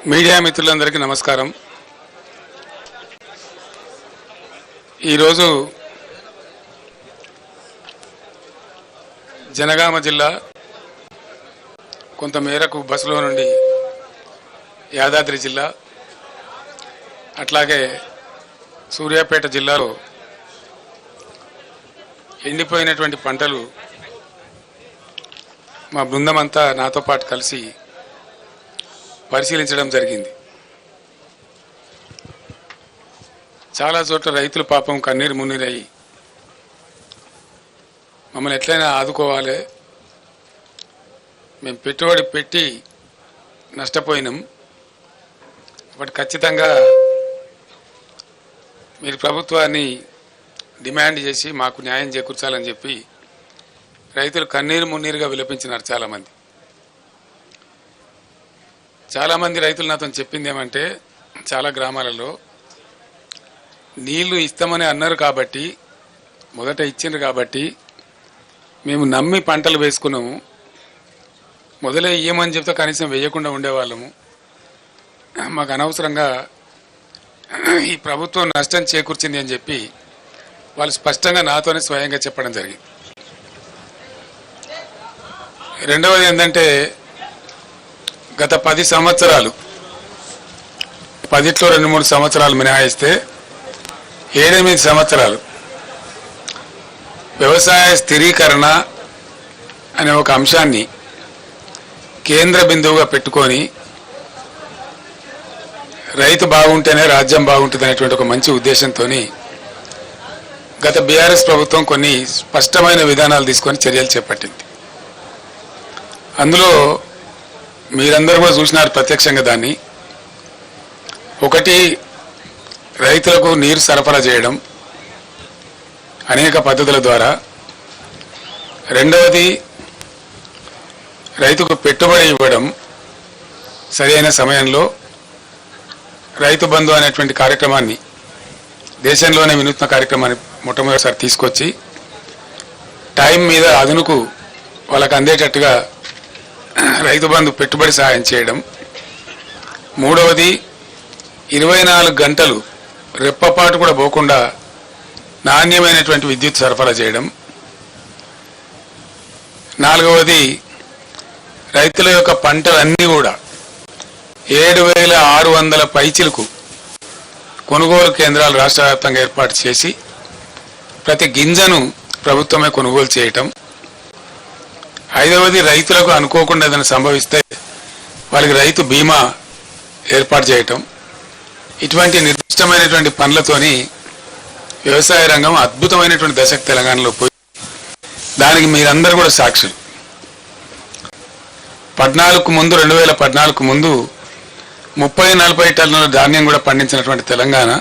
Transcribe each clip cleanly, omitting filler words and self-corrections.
Media మిత్రులందరికీ నమస్కారం. ఈరోజు జనగామ జిల్లా కొంతమేరకు బస్సులో నుండి యాదాద్రి జిల్లా అట్లాగే సూర్యాపేట జిల్లాలో ఎండిపోయినటువంటి పంటలు మా బృందం అంతా నాతో పాటు కలిసి పరిశీలించడం జరిగింది. చాలా చోట్ల రైతులు పాపం కన్నీరు మున్నీరయ్యి మమ్మల్ని ఎట్లయినా ఆదుకోవాలి, మేము పెట్టుబడి పెట్టి నష్టపోయినాం, బట్ ఖచ్చితంగా మీరు ప్రభుత్వాన్ని డిమాండ్ చేసి మాకు న్యాయం చేకూర్చాలని చెప్పి రైతులు కన్నీరు మున్నీరుగా విలపించినారు. చాలామంది రైతులు నాతో చెప్పింది ఏమంటే, చాలా గ్రామాలలో నీళ్లు ఇస్తామని అన్నారు కాబట్టి, మొదట ఇచ్చిండ్రు కాబట్టి మేము నమ్మి పంటలు వేసుకున్నాము, మొదలే ఇయ్యమని చెప్తే కనీసం వేయకుండా ఉండేవాళ్ళము, మాకు అనవసరంగా ఈ ప్రభుత్వం నష్టం చేకూర్చింది అని చెప్పి వాళ్ళు స్పష్టంగా నాతోనే స్వయంగా చెప్పడం జరిగింది. రెండవది ఏంటంటే, గత 10 సంవత్సరాలు 10లో 2-3 సంవత్సరాలు మినహాయిస్తే 7-8 సంవత్సరాలు వ్యవసాయ స్థిరీకరణ అనే ఒక అంశాన్ని కేంద్ర బిందువుగా పెట్టుకొని రైతు బాగుంటేనే రాజ్యం బాగుంటుంది అనేటువంటి ఒక మంచి ఉద్దేశంతో గత బీఆర్ఎస్ ప్రభుత్వం కొన్ని స్పష్టమైన విధానాలు తీసుకొని చర్యలు చేపట్టింది. అందులో మీరందరూ కూడా చూసినారు ప్రత్యక్షంగా. దాన్ని ఒకటి, రైతులకు నీరు సరఫరా చేయడం అనేక పద్ధతుల ద్వారా. రెండవది, రైతుకు పెట్టుబడి ఇవ్వడం సరైన సమయంలో. రైతు బంధు అనేటువంటి కార్యక్రమాన్ని దేశంలోనే వినూత్న కార్యక్రమాన్ని మొట్టమొదటిసారి తీసుకొచ్చి టైం మీద అదునుకు వాళ్ళకు అందేటట్టుగా రైతు బంధు పెట్టుబడి సహాయం చేయడం. మూడవది, 24 గంటలు రెప్పపాటు కూడా పోకుండా నాణ్యమైనటువంటి విద్యుత్ సరఫరా చేయడం. నాలుగవది, రైతుల యొక్క పంటలన్నీ కూడా 7,600 పైచిలకు కొనుగోలు కేంద్రాలు రాష్ట్ర వ్యాప్తంగా ఏర్పాటు చేసి ప్రతి గింజను ప్రభుత్వమే కొనుగోలు చేయటం. ఐదవది, రైతులకు అనుకోకుండా ఏదైనా సంభవిస్తే వాళ్ళకి రైతు బీమా ఏర్పాటు చేయటం. ఇటువంటి నిర్దిష్టమైనటువంటి పనులతోని వ్యవసాయ రంగం అద్భుతమైనటువంటి దశకు తెలంగాణలో పోయి, దానికి మీరందరూ కూడా సాక్షులు. 2014 ముందు 30-40 టన్నుల ధాన్యం కూడా పండించినటువంటి తెలంగాణ,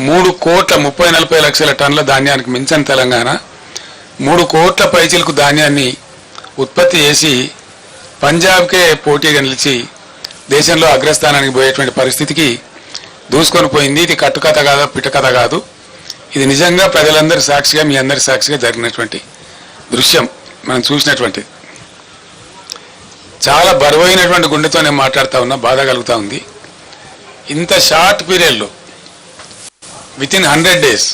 3,30-40 లక్షల టన్నుల ధాన్యానికి మించిన తెలంగాణ 3 కోట్ల పైచిలకు ధాన్యాన్ని ఉత్పత్తి చేసి పంజాబ్కే పోటీగా నిలిచి దేశంలో అగ్రస్థానానికి పోయేటువంటి పరిస్థితికి దూసుకొని పోయింది. ఇది కట్టుకథ కాదు, పిట్టకథ కాదు, ఇది నిజంగా ప్రజలందరి సాక్షిగా, మీ అందరి సాక్షిగా జరిగినటువంటి దృశ్యం, మనం చూసినటువంటి. చాలా బరువైనటువంటి గుండెతో నేను మాట్లాడుతూ ఉన్నా, బాధ కలుగుతూ ఉంది. ఇంత షార్ట్ పీరియడ్లో వితిన్ 100 days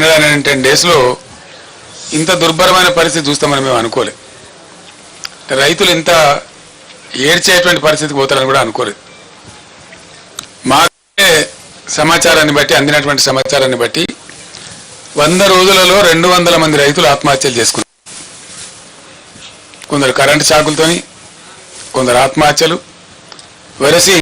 110 daysలో ఇంత దుర్భరమైన పరిస్థితి చూస్తామని మేము అనుకోలేదు. రైతులు ఇంత ఏడ్చేటువంటి పరిస్థితికి పోతారని కూడా అనుకోలేదు. మాకే సమాచారాన్ని బట్టి, అందినటువంటి సమాచారాన్ని బట్టి 100 రోజులలో 200 మంది రైతులు ఆత్మహత్యలు చేసుకున్నారు. కొందరు కరెంటు షాకులతోని, కొందరు ఆత్మహత్యలు. వరసి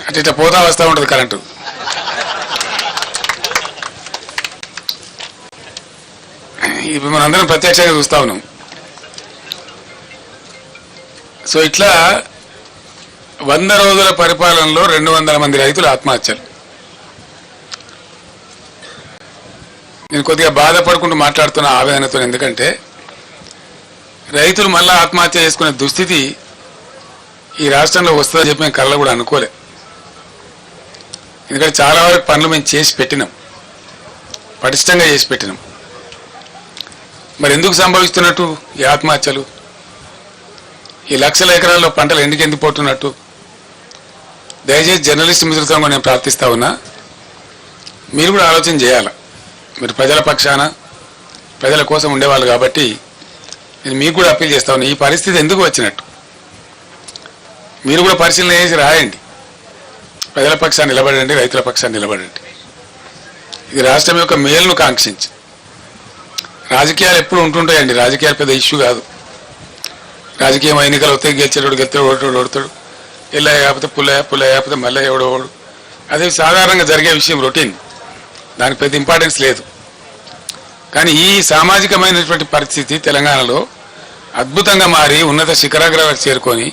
అంటే ఇట్లా పోతా వస్తూ ఉంటుంది కరెంటు. ఇప్పుడు మనందరం ప్రత్యక్షంగా చూస్తా ఉన్నాం. సో ఇట్లా 100 రోజుల పరిపాలనలో 200 మంది రైతులు ఆత్మహత్యలు. నేను కొద్దిగా బాధపడుకుంటూ మాట్లాడుతున్న ఆవేదనతో, ఎందుకంటే రైతులు మళ్ళా ఆత్మహత్య చేసుకునే దుస్థితి ఈ రాష్ట్రంలో వస్తుందని చెప్పి మేము కళ్ళ కూడా అనుకోలే. ఎందుకంటే చాలా వరకు పనులు మేము చేసి పెట్టినాం, పటిష్టంగా చేసి పెట్టినాం. మరి ఎందుకు సంభవిస్తున్నట్టు ఈ ఆత్మహత్యలు? ఈ లక్షల ఎకరాల్లో పంటలు ఎందుకు పోతున్నట్టు? దయచేసి జర్నలిస్ట్ మిత్రులతో నేను ప్రార్థిస్తా ఉన్నా, మీరు కూడా ఆలోచన చేయాలి. మీరు ప్రజల పక్షాన ప్రజల కోసం ఉండేవాళ్ళు కాబట్టి నేను మీకు కూడా అప్పీల్ చేస్తా ఉన్నా, ఈ పరిస్థితి ఎందుకు వచ్చినట్టు మీరు కూడా పరిశీలన చేసి రాయండి. ప్రజల పక్షాన్ని నిలబడండి, రైతుల పక్షాన్ని నిలబడండి. ఇది రాష్ట్రం యొక్క మేలును కాంక్షించి. రాజకీయాలు ఎప్పుడు ఉంటుంటాయండి, రాజకీయాలు పెద్ద ఇష్యూ కాదు. రాజకీయం ఎన్నికలు వస్తే గెలిచేటోడు ఓడతాడు, ఇలా కాకపోతే పుల్లయ్య కాకపోతే మళ్ళీ ఎవడోడు, అది సాధారణంగా జరిగే విషయం, రొటీన్. దానికి పెద్ద ఇంపార్టెన్స్ లేదు. కానీ ఈ సామాజికమైనటువంటి పరిస్థితి తెలంగాణలో అద్భుతంగా మారి ఉన్నత శిఖరాగ్రాలకు చేరుకొని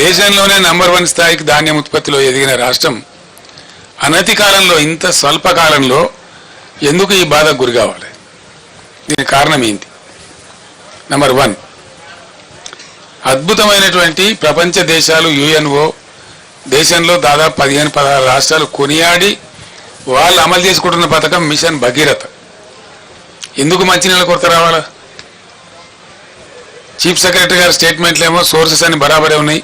దేశంలోనే నంబర్ 1 స్థాయికి ధాన్యం ఉత్పత్తిలో ఎదిగిన రాష్ట్రం అనతి కాలంలో, ఇంత స్వల్ప కాలంలో ఎందుకు ఈ బాధకు గురి కావాలి? దీనికి కారణం ఏంటి? నంబర్ 1, అద్భుతమైనటువంటి ప్రపంచ దేశాలు, యుఎన్ఓ దేశంలో దాదాపు 15-16 రాష్ట్రాలు కొనియాడి వాళ్ళు అమలు చేసుకుంటున్న పథకం మిషన్ భగీరథ. ఎందుకు మంచినీళ్ళ కొరత రావాలా? చీఫ్ సెక్రటరీ గారి స్టేట్మెంట్లు ఏమో సోర్సెస్ అని బరాబరే ఉన్నాయి,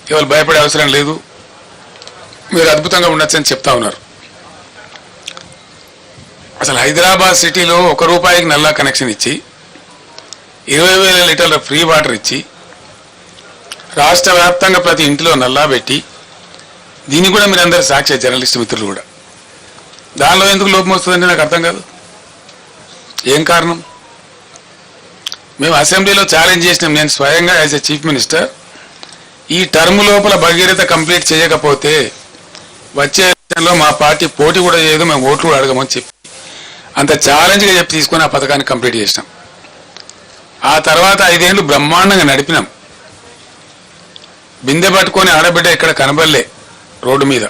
ఇవాళ భయపడే అవసరం లేదు, మీరు అద్భుతంగా ఉండొచ్చని చెప్తా ఉన్నారు. అసలు హైదరాబాద్ సిటీలో ₹1 నల్లా కనెక్షన్ ఇచ్చి 20,000 లీటర్ల ఫ్రీ వాటర్ ఇచ్చి రాష్ట్ర వ్యాప్తంగా ప్రతి ఇంటిలో నల్లా పెట్టి, దీన్ని కూడా మీరు అందరు సాక్షి, జర్నలిస్ట్ మిత్రులు కూడా. దానిలో ఎందుకు లోపం వస్తుందంటే నాకు అర్థం కాదు. ఏం కారణం? మేము అసెంబ్లీలో ఛాలెంజ్ చేసినాం, నేను స్వయంగా యాజ్ ఎ చీఫ్ మినిస్టర్, ఈ టర్మ్ లోపల భగీరథ కంప్లీట్ చేయకపోతే వచ్చే ఎలక్షన్లో మా పార్టీ పోటీ కూడా చేయదు, మేము ఓట్లు కూడా అడగమని చెప్పి అంత ఛాలెంజ్గా చెప్పి తీసుకొని ఆ పథకాన్ని కంప్లీట్ చేసినాం. ఆ తర్వాత 5 ఏళ్ళు బ్రహ్మాండంగా నడిపినాం. బిందె పట్టుకొని ఆడబిడ్డ ఇక్కడ కనబడలే రోడ్డు మీద.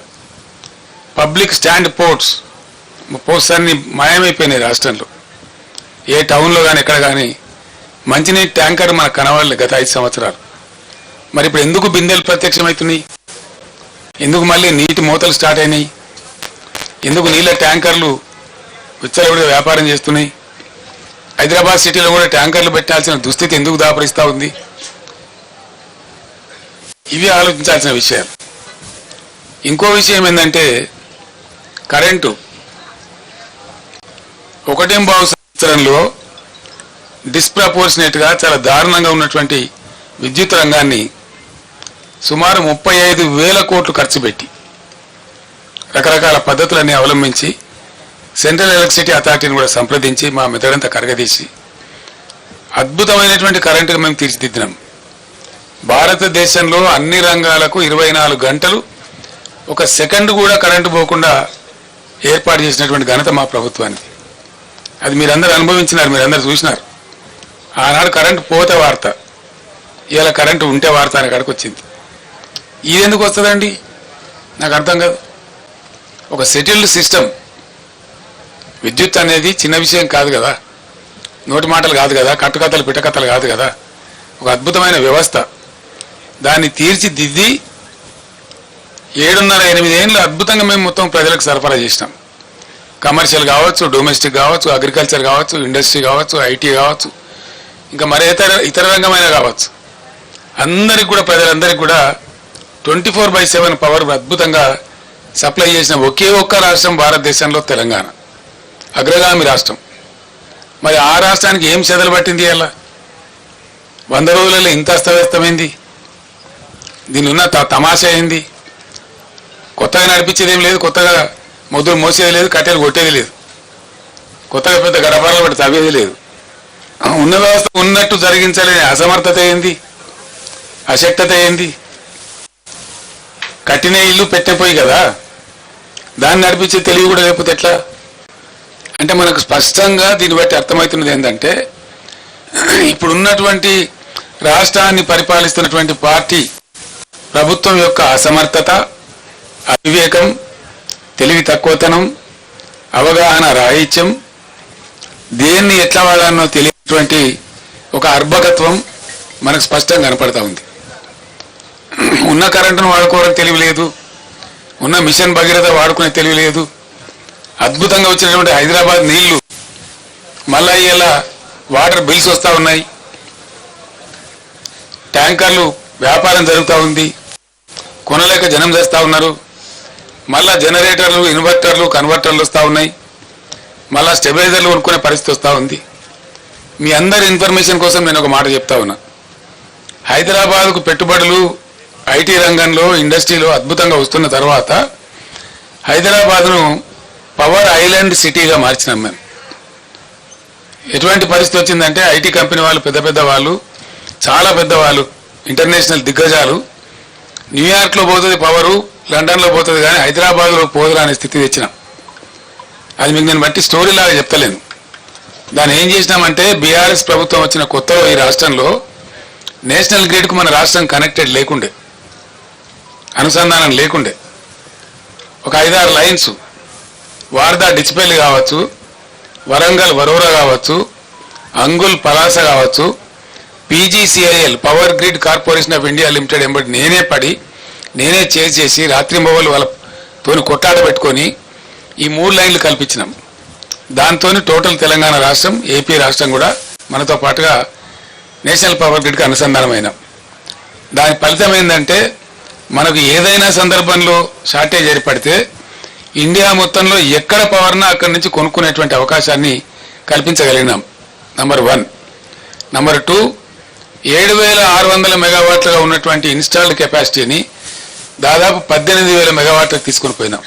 పబ్లిక్ స్టాండ్ పోస్ట్స్ అన్ని మాయమైపోయినాయి రాష్ట్రంలో. ఏ టౌన్లో కానీ ఎక్కడ కానీ మంచినీటి ట్యాంకర్ మనకు కనబడలే గత 5 సంవత్సరాలు. మరి ఇప్పుడు ఎందుకు బిందెలు ప్రత్యక్షమవుతున్నాయి? ఎందుకు మళ్ళీ నీటి మూతలు స్టార్ట్ అయినాయి? ఎందుకు నీళ్ళ ట్యాంకర్లు విచ్చలవిడిగా వ్యాపారం చేస్తున్నాయి? హైదరాబాద్ సిటీలో కూడా ట్యాంకర్లు పెట్టాల్సిన దుస్థితి ఎందుకు దాపరిస్తూ ఉంది? ఇవి ఆలోచించాల్సిన విషయాలు. ఇంకో విషయం ఏంటంటే కరెంటు. 1.5 సంవత్సరంలో డిస్ప్రపోర్షనేట్గా చాలా దారుణంగా ఉన్నటువంటి విద్యుత్ రంగాన్ని సుమారు 35,000 కోట్లు ఖర్చు పెట్టి రకరకాల పద్ధతులన్నీ అవలంబించి సెంట్రల్ ఎలక్ట్రిసిటీ అథారిటీని కూడా సంప్రదించి మా మెదడంతా కరగదీసి అద్భుతమైనటువంటి కరెంటుగా మేము తీర్చిదిద్దినాం. భారతదేశంలో అన్ని రంగాలకు 24 గంటలు 1 సెకండ్ కూడా కరెంటు పోకుండా ఏర్పాటు చేసినటువంటి ఘనత మా ప్రభుత్వానికి. అది మీరందరూ అనుభవించినారు, మీరందరూ చూసినారు. ఆనాడు కరెంటు పోతే వార్త, ఇవాళ కరెంటు ఉంటే వార్త అనే కాడికి వచ్చింది. ఇది ఎందుకు వస్తుందండి నాకు అర్థం కాదు. ఒక సెటిల్డ్ సిస్టమ్. విద్యుత్ అనేది చిన్న విషయం కాదు కదా, నోటి మాటలు కాదు కదా, కట్టుకథలు పిట్టకథలు కాదు కదా. ఒక అద్భుతమైన వ్యవస్థ. దాన్ని తీర్చిదిద్ది 7.5-8 ఏళ్ళు అద్భుతంగా మేము మొత్తం ప్రజలకు సరఫరా చేసినాం. కమర్షియల్ కావచ్చు, డొమెస్టిక్ కావచ్చు, అగ్రికల్చర్ కావచ్చు, ఇండస్ట్రీ కావచ్చు, ఐటీ కావచ్చు, ఇంకా మరే ఇతర రంగమైన కావచ్చు, అందరికి కూడా ప్రజలందరికీ కూడా 24/7 పవర్ అద్భుతంగా సప్లై చేసిన ఒకే ఒక్క రాష్ట్రం భారతదేశంలో తెలంగాణ, అగ్రగామి రాష్ట్రం. మరి ఆ రాష్ట్రానికి ఏం చెదలు పట్టింది? అలా 100 రోజులలో ఇంత అస్తవ్యస్తమైంది. దీని ఉన్న తమాషా ఏంది? కొత్తగా నడిపించేది ఏం లేదు, కొత్తగా మొద్దులు మోసేది లేదు, కట్టెలు కొట్టేది లేదు, కొత్తగా పెద్ద గడపడలు పట్టి తవ్వేది లేదు. ఉన్న వ్యవస్థ ఉన్నట్టు జరిగించాలనే అసమర్థత ఏంది, అశక్తత ఏంది? కట్టిన ఇల్లు పెట్టిపోయి కదా, దాన్ని నడిపించే తెలివి కూడా లేకపోతే ఎట్లా? అంటే మనకు స్పష్టంగా దీన్ని బట్టి అర్థమవుతున్నది ఏంటంటే, ఇప్పుడున్నటువంటి రాష్ట్రాన్ని పరిపాలిస్తున్నటువంటి పార్టీ ప్రభుత్వం యొక్క అసమర్థత, అవివేకం, తెలివి తక్కువతనం, అవగాహన రాహిత్యం, దేన్ని ఎట్లా వాడాలనో తెలియనటువంటి ఒక అర్భకత్వం మనకు స్పష్టంగా కనపడతా ఉంది. ఉన్న కరెంటును వాడుకోవడం తెలివి లేదు, ఉన్న మిషన్ భగీరథ వాడుకునే తెలివి లేదు. అద్భుతంగా వచ్చినటువంటి హైదరాబాద్ నీళ్లు మళ్ళా ఇలా వాటర్ బిల్స్ వస్తూ ఉన్నాయి, ట్యాంకర్లు వ్యాపారం జరుగుతూ ఉంది, కొనలేక జనం చేస్తూ ఉన్నారు. మళ్ళా జనరేటర్లు, ఇన్వర్టర్లు, కన్వర్టర్లు వస్తూ ఉన్నాయి, మళ్ళా స్టెబిలైజర్లు కొనుక్కునే పరిస్థితి వస్తూ ఉంది. మీ అందరి ఇన్ఫర్మేషన్ కోసం నేను ఒక మాట చెప్తా ఉన్నా. హైదరాబాద్కు పెట్టుబడులు ఐటీ రంగంలో, ఇండస్ట్రీలో అద్భుతంగా వస్తున్న తర్వాత హైదరాబాద్ను పవర్ ఐలాండ్ సిటీగా మార్చినాం మేము. ఎటువంటి పరిస్థితి వచ్చిందంటే ఐటీ కంపెనీ వాళ్ళు, పెద్ద పెద్ద వాళ్ళు, చాలా పెద్దవాళ్ళు, ఇంటర్నేషనల్ దిగ్గజాలు న్యూయార్క్లో పోతుంది పవరు, లండన్లో పోతుంది, కానీ హైదరాబాద్లో పోదురా అనే స్థితి తెచ్చినాం. అది మీకు నేను బట్టి స్టోరీ లాగా చెప్తలేను. దాన్ని ఏం చేసినామంటే బీఆర్ఎస్ ప్రభుత్వం వచ్చిన కొత్తలో ఈ రాష్ట్రంలో నేషనల్ గ్రిడ్కు మన రాష్ట్రం కనెక్టెడ్ లేకుండే, అనుసంధానం లేకుండే. ఒక 5-6 లైన్స్ వార్దా డిచ్పల్లి కావచ్చు, వరంగల్ వరోరా కావచ్చు, అంగుల్ పలాస కావచ్చు, PGCIL power grid corporation of India limited ఎంబడి నేనే పడి నేనే చేసి రాత్రింబవళ్ళు వాళ్ళతో కొట్టాడ పెట్టుకొని ఈ 3 లైన్లు కల్పించినాం. దాంతో టోటల్ తెలంగాణ రాష్ట్రం, ఏపీ రాష్ట్రం కూడా మనతో పాటుగా నేషనల్ పవర్ గ్రిడ్కి అనుసంధానమైనాం. దాని ఫలితం ఏంటంటే మనకు ఏదైనా సందర్భంలో షార్టేజ్ ఏర్పడితే ఇండియా మొత్తంలో ఎక్కడ పవర్నా అక్కడి నుంచి కొనుక్కునేటువంటి అవకాశాన్ని కల్పించగలిగినాం. నంబర్ 1. నంబర్ 2, 7,600 మెగావాట్లుగా ఉన్నటువంటి ఇన్స్టాల్డ్ కెపాసిటీని దాదాపు 18,000 మెగావాట్లకు తీసుకుని పోయినాం.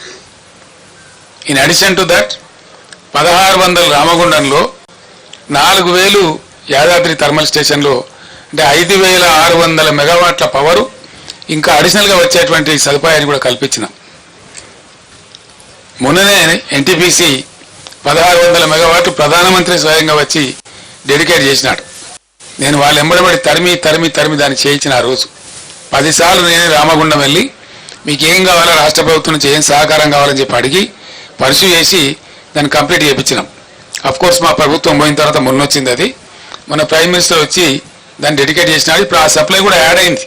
In addition to that 1,600 రామగుండంలో, 4,000 Yadadri thermal స్టేషన్లో, అంటే 5,600 మెగావాట్ల పవరు ఇంకా అడిషనల్గా వచ్చేటువంటి సదుపాయాన్ని కూడా కల్పించినాం. మొన్ననే ఎన్టీపీసీ 1,600 మెగావాట్లు ప్రధానమంత్రి స్వయంగా వచ్చి డెడికేట్ చేసినాడు. నేను వాళ్ళు ఎంబడబడి తరిమి దాన్ని చేయించిన ఆ రోజు 10 సార్లు నేనే రామగుండం వెళ్ళి మీకు ఏం కావాలో రాష్ట్ర ప్రభుత్వం నుంచి ఏం సహకారం కావాలని చెప్పి అడిగి పర్సూ చేసి దాన్ని కంప్లీట్ చేయించినాం. అఫ్కోర్స్ మా ప్రభుత్వం పోయిన తర్వాత మొన్న వచ్చింది అది, మన ప్రైమ్ మినిస్టర్ వచ్చి దాన్ని డెడికేట్ చేసినాడు. ఇప్పుడు ఆ సప్లై కూడా యాడ్ అయింది.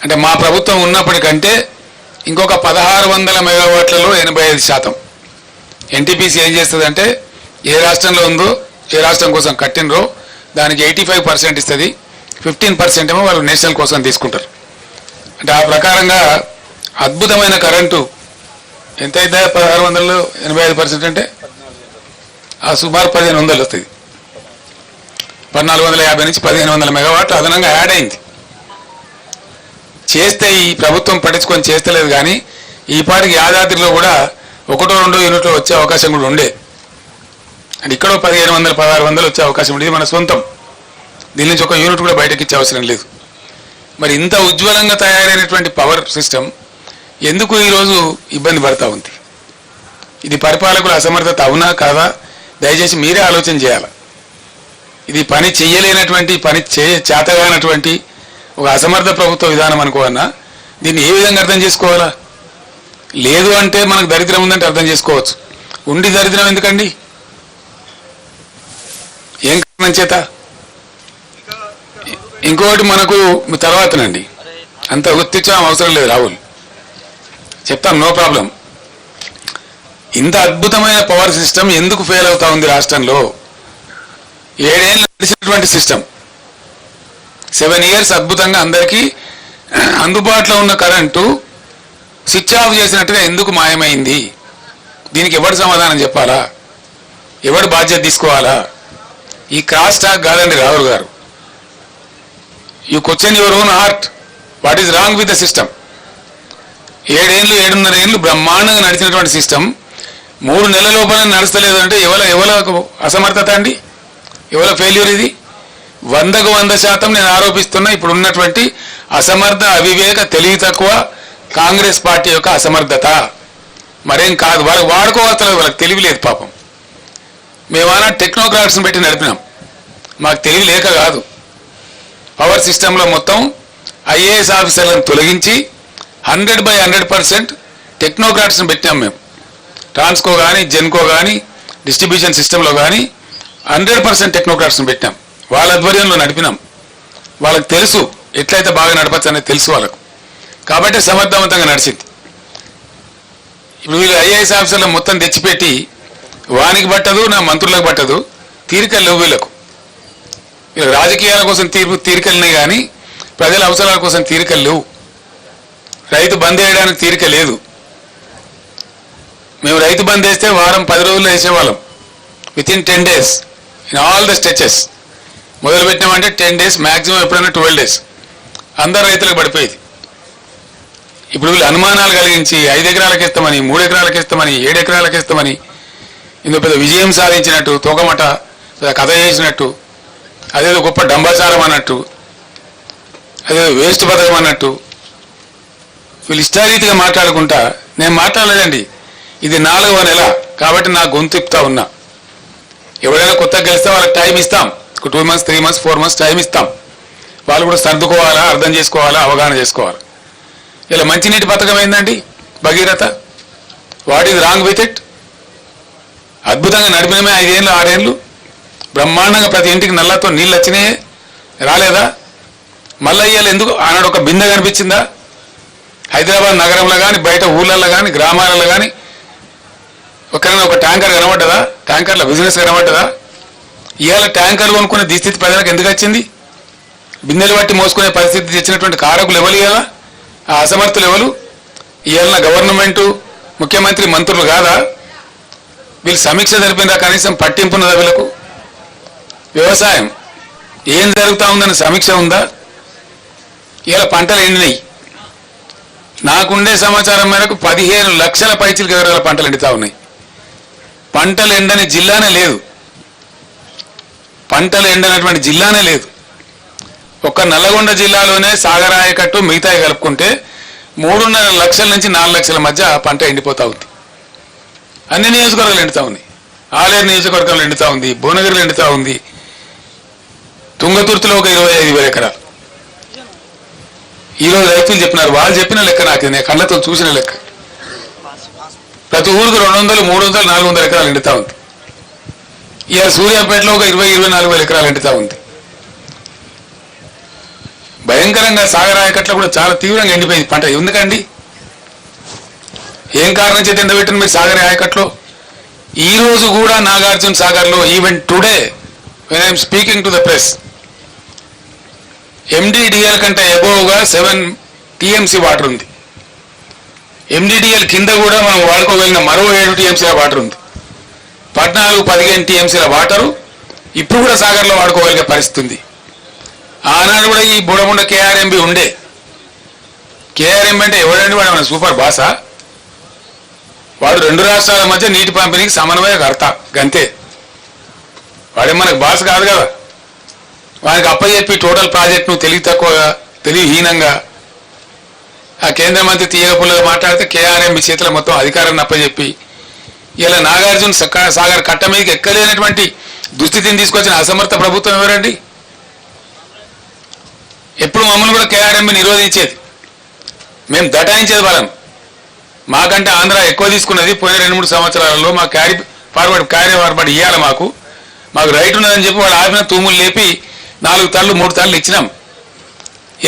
అంటే మా ప్రభుత్వం ఉన్నప్పటికంటే ఇంకొక 1,600 మెగావాట్లలో 85%. ఎన్టీపీసీ ఏం చేస్తుందంటే ఏ రాష్ట్రంలో ఉందో, ఏ రాష్ట్రం కోసం కట్టినరో దానికి 85% ఇస్తుంది, 15% ఏమో వాళ్ళు నేషనల్ కోసం తీసుకుంటారు. అంటే ఆ ప్రకారంగా అద్భుతమైన కరెంటు ఎంత అయితే 1,600లో 85% అంటే ఆ సుమారు 1,500 వస్తుంది. 1,450 నుంచి 1,500 మెగావాట్లు అదనంగా యాడ్ అయింది. చేస్తే ఈ ప్రభుత్వం పట్టించుకొని చేస్తలేదు, కానీ ఈ పాటికి యాదాద్రిలో కూడా 1-2 యూనిట్లు వచ్చే అవకాశం కూడా ఉండే. అంటే ఇక్కడ 1,500, 1,600 వచ్చే అవకాశం ఉండేది మన సొంతం. దీని నుంచి ఒక యూనిట్ కూడా బయటకి ఇచ్చే అవసరం లేదు. మరి ఇంత ఉజ్వలంగా తయారైనటువంటి పవర్ సిస్టమ్ ఎందుకు ఈరోజు ఇబ్బంది పడతా ఉంది? ఇది పరిపాలకుల అసమర్థత అవునా కాదా? దయచేసి మీరే ఆలోచన చేయాలి. ఇది పని చెయ్యలేనటువంటి, పని చేతగానటువంటి ఒక అసమర్థ ప్రభుత్వ విధానం అనుకోవన్నా దీన్ని ఏ విధంగా అర్థం చేసుకోవాలా? లేదు అంటే మనకు దరిద్రం ఉందంటే అర్థం చేసుకోవచ్చు. ఉండి దరిద్రం ఎందుకండి? ఏం కారణం చేత? ఇంకోటి మనకు తర్వాతనండి, అంత గుర్తించడం అవసరం లేదు రాహుల్, చెప్తాం, నో ప్రాబ్లం. ఇంత అద్భుతమైన పవర్ సిస్టమ్ ఎందుకు ఫెయిల్ అవుతా ఉంది రాష్ట్రంలో? 7 ఏళ్ళు నడిచినటువంటి సిస్టమ్, 7 years అద్భుతంగా అందరికీ అందుబాటులో ఉన్న కరెంటు స్విచ్ ఆఫ్ చేసినట్టుగా ఎందుకు మాయమైంది? దీనికి ఎవరు సమాధానం చెప్పాలా? ఎవరు బాధ్యత తీసుకోవాలా? ఈ క్రాస్ టాక్ కాదండి రాహుల్ గారు. You question your own heart, what is wrong with the system? 7 ఏళ్ళు 7.5 ఏళ్ళు బ్రహ్మాండంగా నడిచినటువంటి సిస్టమ్ 3 నెలల లోపల నడుస్తలేదు అంటే ఎవరికి అసమర్థత అండి? ఎవరి ఫెయిల్యూర్ ఇది? 100కు 100% నేను ఆరోపిస్తున్నా ఇప్పుడు ఉన్నటువంటి అసమర్థ, అవివేక, తెలివి తక్కువ కాంగ్రెస్ పార్టీ యొక్క అసమర్థత, మరేం కాదు. వాళ్ళకి వాడుకోవట్లేదు, వాళ్ళకి తెలివి లేదు పాపం. మేమన్నా టెక్నోక్రాట్స్ని పెట్టి నడిపినాం, మాకు తెలివి లేక కాదు. పవర్ సిస్టంలో మొత్తం ఐఏఎస్ ఆఫీసర్లను తొలగించి 100% టెక్నోక్రాట్స్ని పెట్టాం మేము. ట్రాన్స్కో కానీ, జెన్కో కానీ, డిస్ట్రిబ్యూషన్ సిస్టంలో కానీ 100% టెక్నోక్రాట్స్ని పెట్టాం. వాళ్ళ ఆధ్వర్యంలో నడిపినాం. వాళ్ళకి తెలుసు ఎట్లయితే బాగా నడపచ్చు అనేది తెలుసు వాళ్ళకు. కాబట్టి సమర్థవంతంగా నడిచింది. ఇప్పుడు వీళ్ళు ఐఏఎస్ ఆఫీసర్లు మొత్తం తెచ్చిపెట్టి వానికి పట్టదు, నా మంత్రులకు పట్టదు, తీరికలు లేవు వీళ్ళకు. వీళ్ళు రాజకీయాల కోసం తీరికలున్నాయి కానీ ప్రజల అవసరాల కోసం తీరికలు లేవు. రైతు బంద్ వేయడానికి తీరిక లేదు. మేము రైతు బంద్ వేస్తే వారం 10 రోజుల్లో వేసేవాళ్ళం. Within 10 days in all the stretches. మొదలు పెట్టినామంటే 10 days, మ్యాక్సిమం ఎప్పుడైనా 12 days అందరు రైతులకు పడిపోయేది. ఇప్పుడు వీళ్ళు అనుమానాలు కలిగించి 5 ఎకరాలకు ఇస్తామని, 3 ఎకరాలకు ఇస్తామని, 7 ఎకరాలకు ఇస్తామని ఇందులో పెద్ద విజయం సాధించినట్టు, తోకమట పెద్ద కథ చేసినట్టు, అదేదో గొప్ప డంబాచారం అన్నట్టు, అదేదో వేస్ట్ పథకం అన్నట్టు వీళ్ళు ఇష్టారీతిగా మాట్లాడుకుంటా. నేను మాట్లాడలేదండి, ఇది 4వ నెల కాబట్టి నా గొంతు తిప్పుతా ఉన్నా. ఎవరైనా కొత్తగా గెలిస్తే వాళ్ళకి టైం ఇస్తాం. 2 months, 3 months, 4 months టైం ఇస్తాం. వాళ్ళు కూడా సర్దుకోవాలా, అర్థం చేసుకోవాలా, అవగాహన చేసుకోవాలి. ఇలా మంచినీటి పథకం ఏందండి Bhagiratha? What is wrong with it? అద్భుతంగా నడిపినమే 5 ఏళ్ళు 6 ఏళ్ళు బ్రహ్మాండంగా ప్రతి ఇంటికి నల్లతో నీళ్ళు వచ్చినాయే, రాలేదా? మళ్ళీ ఇవాళ ఎందుకు ఆనాడు ఒక బిందె కనిపించిందా? హైదరాబాద్ నగరంలో కానీ, బయట ఊళ్ళల్లో కానీ, గ్రామాలలో కానీ ఒకరైనా ఒక ట్యాంకర్ కనబడ్డదా? ట్యాంకర్ల బిజినెస్ కనబడ్డదా? ఇవాళ ట్యాంకర్లు కొనుక్కునే దుస్థితి ప్రజలకు ఎందుకు వచ్చింది? బిందెలు బట్టి మోసుకునే పరిస్థితి తెచ్చినటువంటి కారకులు ఎవరు? ఇవాళ ఆ అసమర్థులు ఎవరు? ఇవాళ గవర్నమెంటు, ముఖ్యమంత్రి, మంత్రులు కాదా? వీళ్ళు సమీక్ష జరిపిందా? కనీసం పట్టింపున్నదా వీళ్ళకు? వ్యవసాయం ఏం జరుగుతూ ఉందని సమీక్ష ఉందా? ఇవాళ పంటలు ఎండినాయి. నాకుండే సమాచారం మేరకు 15 లక్షల పైచిలకు ఎకరాల పంటలు ఎండుతా ఉన్నాయి. పంటలు ఎండని జిల్లానే లేదు. పంటలు ఎండనటువంటి జిల్లానే లేదు. ఒక్క నల్లగొండ జిల్లాలోనే సాగర్ ఆయకట్టు మిగతాయి కలుపుకుంటే 3.5 లక్షల నుంచి 4 లక్షల మధ్య పంట ఎండిపోతా ఉంది. అన్ని నియోజకవర్గాలు ఎండుతా ఉన్నాయి. ఆలేరు నియోజకవర్గంలో ఎండుతా ఉంది, భువనగిరిలో ఎండుతా ఉంది, తుంగతుర్తిలో ఒక 25,000 ఎకరాలు. ఈరోజు రైతులు చెప్పినారు, వాళ్ళు చెప్పిన లెక్క నాకు నేను కళ్ళతో చూసిన లెక్క. ప్రతి ఊరికి 200, 300, 400 ఎకరాలు ఎండుతా ఉంది. ఇవాళ సూర్యాపేటలో ఒక 20-24 ఎకరాలు ఎండుతా ఉంది. భయంకరంగా సాగర్ ఆయకట్లో కూడా చాలా తీవ్రంగా ఎండిపోయింది పంట. ఎందుకండి? ఏం కారణం చేత ఎండబెట్టిన మీరు సాగర్ ఆయకట్లో? ఈ రోజు కూడా నాగార్జున సాగర్లో even today when I'm speaking to the press, MDDL కంటే అబోవ్గా 7 TMC వాటర్ ఉంది. ఎండిడిఎల్ కింద కూడా మనం వాడుకోగలిగిన మరో 7 TMCల వాటర్ ఉంది. 14-15 TMCల వాటరు ఇప్పుడు కూడా సాగర్లో వాడుకోగలిగే పరిస్థితి ఉంది. ఆనాడు కూడా ఈ బుడముండ KRMB ఉండే. KRMB అంటే ఎవడండి? వాడు మన సూపర్ బాసా? వాడు 2 రాష్ట్రాల మధ్య నీటి పంపిణీకి సమన్వయకర్త, గంతే. వాడే మనకు బాస్ కాదు కదా. వానికి అప్పచెప్పి టోటల్ ప్రాజెక్టును తెలివి తక్కువగా, తెలివిహీనంగా ఆ కేంద్ర మంత్రి తీయగ పుల్లగా మాట్లాడితే KRMB చేతుల మొత్తం అధికారాన్ని అప్పచెప్పి ఇలా నాగార్జున సాగర్ కట్ట మీదకి ఎక్కలేనటువంటి దుస్థితిని తీసుకొచ్చిన అసమర్థ ప్రభుత్వం ఎవరండి? ఎప్పుడు మమ్మల్ని కూడా KRMB నిరోధించేది, మేము దటాయించేది వాళ్ళని. మాకంటే ఆంధ్ర ఎక్కువ తీసుకున్నది పోయిన 2-3 సంవత్సరాలలో. మా క్యారీ ఫార్వర్డ్ ఇవ్వాలి, మాకు రైట్ ఉన్నదని చెప్పి వాళ్ళు ఆపిన తూములు లేపి 4 తళ్ళు 3 తళ్ళు ఇచ్చినాం.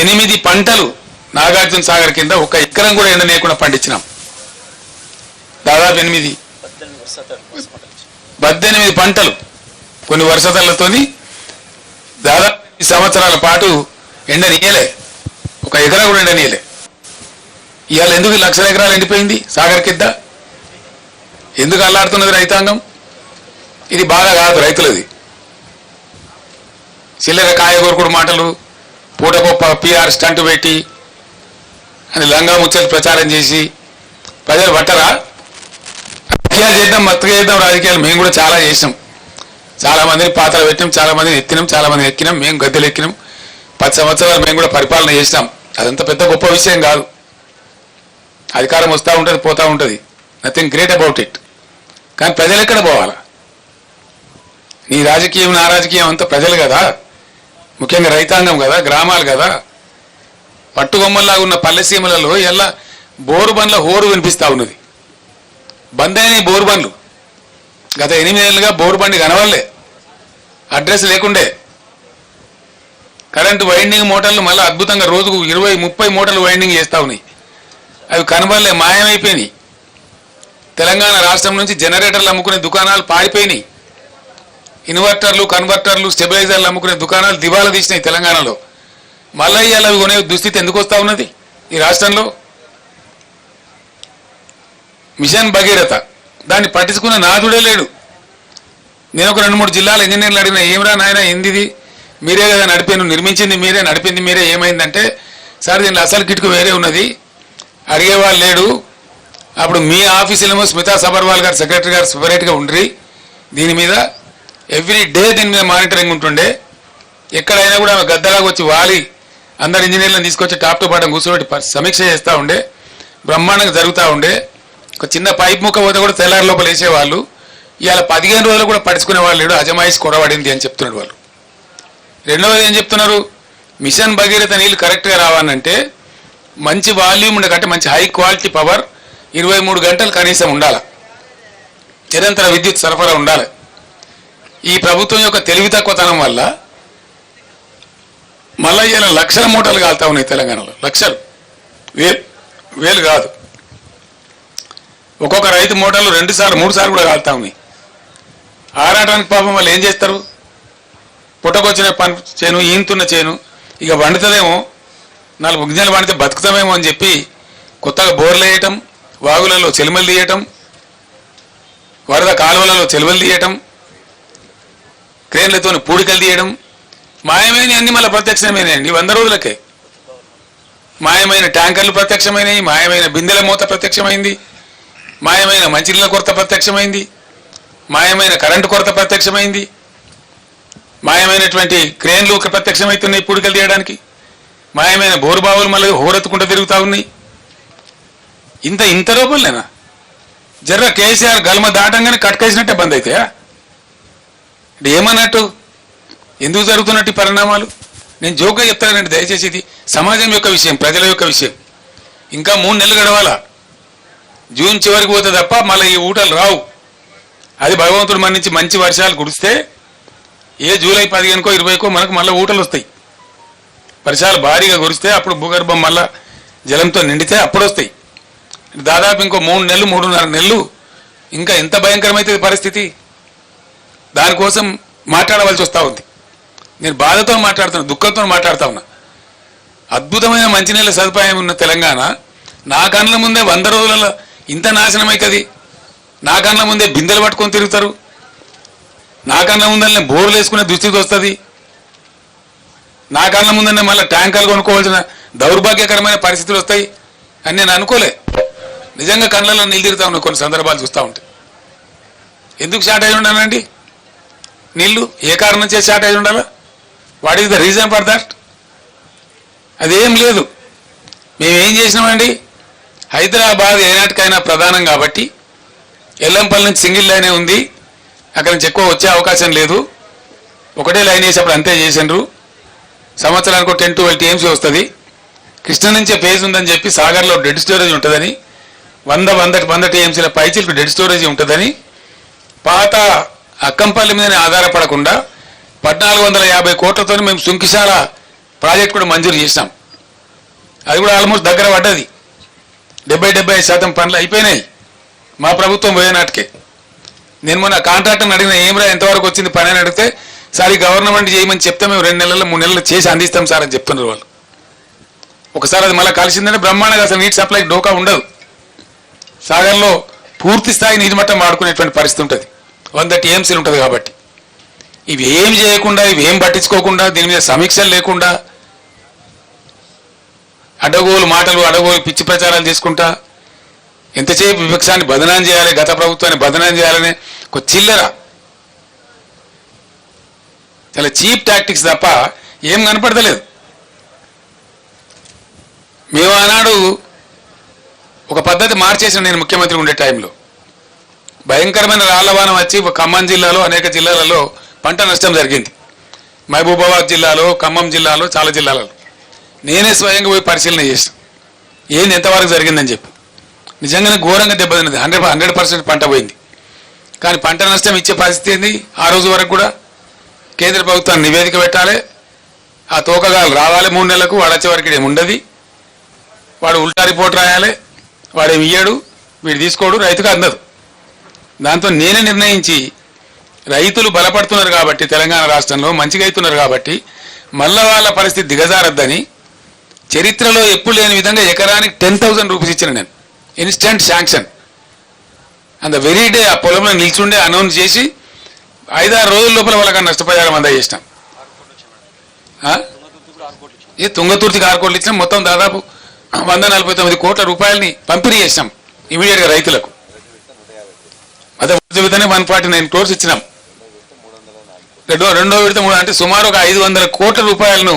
8 పంటలు నాగార్జున సాగర్ కింద 1 ఎకరం కూడా ఎండనేయకుండా పండించినాం. దాదాపు 18 పంటలు కొన్ని వర్షతలతోని దాదాపు 8 సంవత్సరాల పాటు ఎండనీయలే, 1 ఎకరం కూడా ఎండనీయలే. ఇవాళ ఎందుకు 1 లక్షల ఎకరాలు ఎండిపోయింది సాగర్ కింద? ఎందుకు అల్లాడుతున్నది రైతాంగం? ఇది బాధ కాదు రైతులది. చిల్లర కాయగూరకుడు మాటలు, పూటకొప్ప PR స్టంట్ పెట్టి అని లంగా ముచ్చలు ప్రచారం చేసి ప్రజలు పట్టరా? రాజకీయాలు చేద్దాం, మత్తుగా చేద్దాం రాజకీయాలు. మేము కూడా చాలా చేసినాం. చాలా మందిని పాత్రలు పెట్టినాం, చాలా మందిని ఎత్తినాం, చాలా మందిని ఎక్కినాం, మేము గద్దెలు ఎక్కినాం. 10 సంవత్సరాలు మేము కూడా పరిపాలన చేసినాం. అదంతా పెద్ద గొప్ప విషయం కాదు. అధికారం వస్తూ ఉంటుంది, పోతూ ఉంటుంది, నథింగ్ గ్రేట్ అబౌట్ ఇట్. కానీ ప్రజలు ఎక్కడ పోవాలా? నీ రాజకీయం నా రాజకీయం అంతా ప్రజలు కదా, ముఖ్యంగా రైతాంగం కదా, గ్రామాలు కదా. పట్టుగొమ్మల్లాగా ఉన్న పల్లెసీమలలో ఎలా బోరు బండ్ల హోరు వినిపిస్తూ ఉన్నది. బంద్ అయినాయి బోరు బండ్లు. గత 8 ఏళ్ళుగా బోరు బండి కనవల్లే, అడ్రస్ లేకుండే. కరెంటు వైండింగ్ మోటార్లు మళ్ళీ అద్భుతంగా రోజుకు 20-30 మోటార్లు వైండింగ్ చేస్తూ ఉన్నాయి. అవి కనబడలే, మాయమైపోయినాయి. తెలంగాణ రాష్ట్రం నుంచి జనరేటర్లు అమ్ముకునే దుకాణాలు పారిపోయినాయి. ఇన్వర్టర్లు, కన్వర్టర్లు, స్టెబిలైజర్లు అమ్ముకునే దుకాణాలు దివాలా తీసినాయి తెలంగాణలో. మళ్ళీ ఇవాళ అవి కొనే దుస్థితి ఎందుకు వస్తూ ఉన్నది ఈ రాష్ట్రంలో? మిషన్ భగీరథ దాన్ని పట్టించుకున్న నాదుడే లేడు. నేను ఒక 2-3 జిల్లాల ఇంజనీర్లు అడిగిన, ఏమిరా నాయన ఏందిది, మీరే కదా నడిపాను, నిర్మించింది మీరే, నడిపింది మీరే, ఏమైందంటే సార్ దీనిలో అసలు కిటుకు వేరే ఉన్నది, అడిగేవాళ్ళు లేడు. అప్పుడు మీ ఆఫీసులేమో స్మితా సబర్వాల్ గారు సెక్రటరీ గారు సెపరేట్గా ఉండ్రి, దీని మీద ఎవ్రీ డే దీని మీద మానిటరింగ్ ఉంటుండే. ఎక్కడైనా కూడా ఆమె గద్దలాగా వచ్చి వాలి అందరు ఇంజనీర్లను తీసుకొచ్చి టాప్ టు బాటం కూర్చోబెట్టి సమీక్ష చేస్తూ ఉండే, బ్రహ్మాండంగా జరుగుతూ ఉండే. ఒక చిన్న పైప్ ముక్క పోతే కూడా తెల్లారి లోపల వేసేవాళ్ళు. ఇవాళ 15 రోజులు కూడా పడుచుకునే వాళ్ళు లేడు, అజమాయిష్ కొరబడింది అని చెప్తున్నాడు వాళ్ళు. రెండవది ఏం చెప్తున్నారు, మిషన్ భగీరథ నీళ్ళు కరెక్ట్గా రావాలంటే మంచి వాల్యూమ్ ఉండకంటే మంచి హై క్వాలిటీ పవర్ 23 గంటలు కనీసం ఉండాలి, నిరంతర విద్యుత్ సరఫరా ఉండాలి. ఈ ప్రభుత్వం యొక్క తెలివి తక్కువతనం వల్ల మళ్ళీ ఇలా లక్షల మూటలు కాలుతా ఉన్నాయి తెలంగాణలో. లక్షలు, వేలు కాదు. ఒక్కొక్క రైతు మూటలు 2 సార్లు 3 సార్లు కూడా కాలుతా ఉన్నాయి. ఆరాటానికి పాపం వాళ్ళు ఏం చేస్తారు, పుట్టకొచ్చిన పని చేను, ఈంతున్న చేను ఇక వండుతుందేమో, 4 గింజలు పండితే బతుకుతామేమో అని చెప్పి కొత్తగా బోర్లు వేయటం, వాగులలో చెలుమలు తీయటం, వరద కాలువలలో చెలుమలు తీయటం, క్రేన్లతో పూడికలు తీయడం, మాయమైన అన్ని మళ్ళీ ప్రత్యక్షమైనాయండి 100 రోజులకే. మాయమైన ట్యాంకర్లు ప్రత్యక్షమైనవి, మాయమైన బిందెల మూత ప్రత్యక్షమైంది, మాయమైన మంచినీళ్ళ కొరత ప్రత్యక్షమైంది, మాయమైన కరెంటు కొరత ప్రత్యక్షమైంది, మాయమైనటువంటి క్రేన్లు ప్రత్యక్షమవుతున్నాయి పూడికలు తీయడానికి, మాయమైన బోరుబావులు మళ్ళీ హోరెత్తుకుంటూ తిరుగుతూ ఉన్నాయి. ఇంత లోపలేనా? జర్ర కేసీఆర్ గల్మ దాటంగానే కట్కేసినట్టే బంద్ అవుతాయా? ఏమన్నట్టు, ఎందుకు జరుగుతున్నట్టు పరిణామాలు? నేను జోక్గా చెప్తానండి, దయచేసి ఇది సమాజం యొక్క విషయం, ప్రజల యొక్క విషయం. ఇంకా 3 నెలలు గడవాలా, జూన్ చివరికి పోతే తప్ప మళ్ళీ ఈ ఊటలు రావు. అది భగవంతుడు మన నుంచి మంచి వర్షాలు కురిస్తే ఏ జూలై 15కో 20కో మనకు మళ్ళీ ఊటలు వస్తాయి. వర్షాలు భారీగా కురిస్తే అప్పుడు భూగర్భం మళ్ళా జలంతో నిండితే అప్పుడు వస్తాయి. దాదాపు ఇంకో 3 నెలలు 3.5 నెలలు ఇంకా ఎంత భయంకరమైతే పరిస్థితి. దానికోసం మాట్లాడవలసి వస్తూ ఉంది. నేను బాధతో మాట్లాడుతున్నా, దుఃఖంతో మాట్లాడుతూ ఉన్నా. అద్భుతమైన మంచినీళ్ళ సదుపాయం ఉన్న తెలంగాణ నా కళ్ళ ముందే 100 రోజులలో ఇంత నాశనం అవుతుంది. నా కళ్ళ ముందే బిందెలు పట్టుకొని తిరుగుతారు, నా కళ్ళ ముందరనే బోర్లు వేసుకునే దుస్థితి వస్తుంది, నా కళ్ళ ముందరనే మళ్ళీ ట్యాంకర్లు కొనుక్కోవాల్సిన దౌర్భాగ్యకరమైన పరిస్థితులు వస్తాయి అని నేను అనుకోలే. నిజంగా కళ్ళలో నీళ్ళు తిరుగుతా ఉన్నాయి కొన్ని సందర్భాలు చూస్తూ ఉంటాయి. ఎందుకు షార్ట్ అయి ఉండాలండి నీళ్లు? ఏ కారణం చేసి షార్ట్ అయి ఉండాలా? What is the reason for that? అదేం లేదు. మేమేం చేసినామండి, హైదరాబాద్ ఏనాటికైనా ప్రధానం కాబట్టి ఎల్లంపల్లి నుంచి సింగిల్ లైనే ఉంది, అక్కడి నుంచి ఎక్కువ వచ్చే అవకాశం లేదు. ఒకటే లైన్ వేసేప్పుడు అంతే చేసిండ్రు. సంవత్సరానికి 10-12 TMC వస్తుంది. కృష్ణ నుంచే ఫేజ్ ఉందని చెప్పి సాగర్లో డెడ్ స్టోరేజ్ ఉంటుందని, 100 TMCల పైచిలకు డెడ్ స్టోరేజ్ ఉంటుందని పాత అక్కంపల్లి మీదనే ఆధారపడకుండా 1450 కోట్లతో మేము సుంకిశాల ప్రాజెక్ట్ కూడా మంజూరు చేసినాం. అది కూడా ఆల్మోస్ట్ దగ్గర పడ్డది. 70-75% పనులు అయిపోయినాయి మా ప్రభుత్వం పోయేనాటికే. నేను మొన్న కాంట్రాక్టర్ని అడిగిన, ఏమిరా ఎంతవరకు వచ్చింది పని అని అడిగితే, సార్ గవర్నమెంట్ చేయమని చెప్తే మేము 2 నెలలు 3 నెలలు చేసి అందిస్తాం సార్ అని చెప్తున్నారు వాళ్ళు. ఒకసారి అది మళ్ళీ కలిసిందంటే బ్రహ్మాండంగా అసలు నీటి సప్లై డోకా ఉండదు. సాగర్లో పూర్తి స్థాయి నీటి మట్టం వాడుకునేటువంటి పరిస్థితి ఉంటుంది, 100 TMCలు ఉంటుంది. కాబట్టి ఇవి ఏం చేయకుండా, ఇవి ఏం పట్టించుకోకుండా, దీని మీద సమీక్షలు లేకుండా అడ్డగోలు మాటలు, అడ్డగోలు పిచ్చి ప్రచారాలు చేసుకుంటా ఎంతసేపు విపక్షాన్ని బదనాం చేయాలి, గత ప్రభుత్వాన్ని బదనాం చేయాలని ఒక చిల్లర, చాలా చీప్ టాక్టిక్స్ తప్ప ఏం కనపడతలేదు. మేము ఆనాడు ఒక పద్ధతి మార్చేసిన, నేను ముఖ్యమంత్రి ఉండే టైంలో భయంకరమైన రాళ్లవానం వచ్చి ఖమ్మం జిల్లాలో అనేక జిల్లాలలో పంట నష్టం జరిగింది. మహబూబాబాద్ జిల్లాలో, ఖమ్మం జిల్లాలో, చాలా జిల్లాలలో నేనే స్వయంగా పోయి పరిశీలన చేసాను ఏంది ఎంతవరకు జరిగిందని చెప్పి. నిజంగానే ఘోరంగా దెబ్బతిన్నది. 100% పంట పోయింది. కానీ పంట నష్టం ఇచ్చే పరిస్థితి ఏంది? ఆ రోజు వరకు కూడా కేంద్ర ప్రభుత్వాన్ని నివేదిక పెట్టాలి, ఆ తోకగాలు రావాలి 3 నెలలకు, వాడు వచ్చే వరకు ఏమి ఉండదు, వాడు ఉల్టా రిపోర్ట్ రాయాలి, వాడేమి ఇయ్యాడు, వీడు తీసుకోడు, రైతుకు అందదు. దాంతో నేనే నిర్ణయించి రైతులు బలపడుతున్నారు కాబట్టి తెలంగాణ రాష్ట్రంలో మంచిగా అవుతున్నారు కాబట్టి మళ్ళా వాళ్ళ పరిస్థితి దిగజారద్దని చరిత్రలో ఎప్పుడు లేని విధంగా ఎకరానికి 10,000 రూపీస్ ఇచ్చిన నేను, ఇన్స్టెంట్ శాంక్షన్. అంత వెరీ డే ఆ పొలంలో నిల్చుండే అనౌన్స్ చేసి 5-6 రోజుల లోపల వాళ్ళకి నష్టపరిహారం అందజేసినాం. ఈ తుంగతుర్తికి 6 కోట్లు ఇచ్చినాం. మొత్తం దాదాపు 149 కోట్ల రూపాయలని పంపిణీ చేసినాం ఇమీడియట్గా రైతులకు. అదే విధంగా 149 crores ఇచ్చినాం. రెండో విడత అంటే సుమారు ఒక 500 కోట్ల రూపాయలను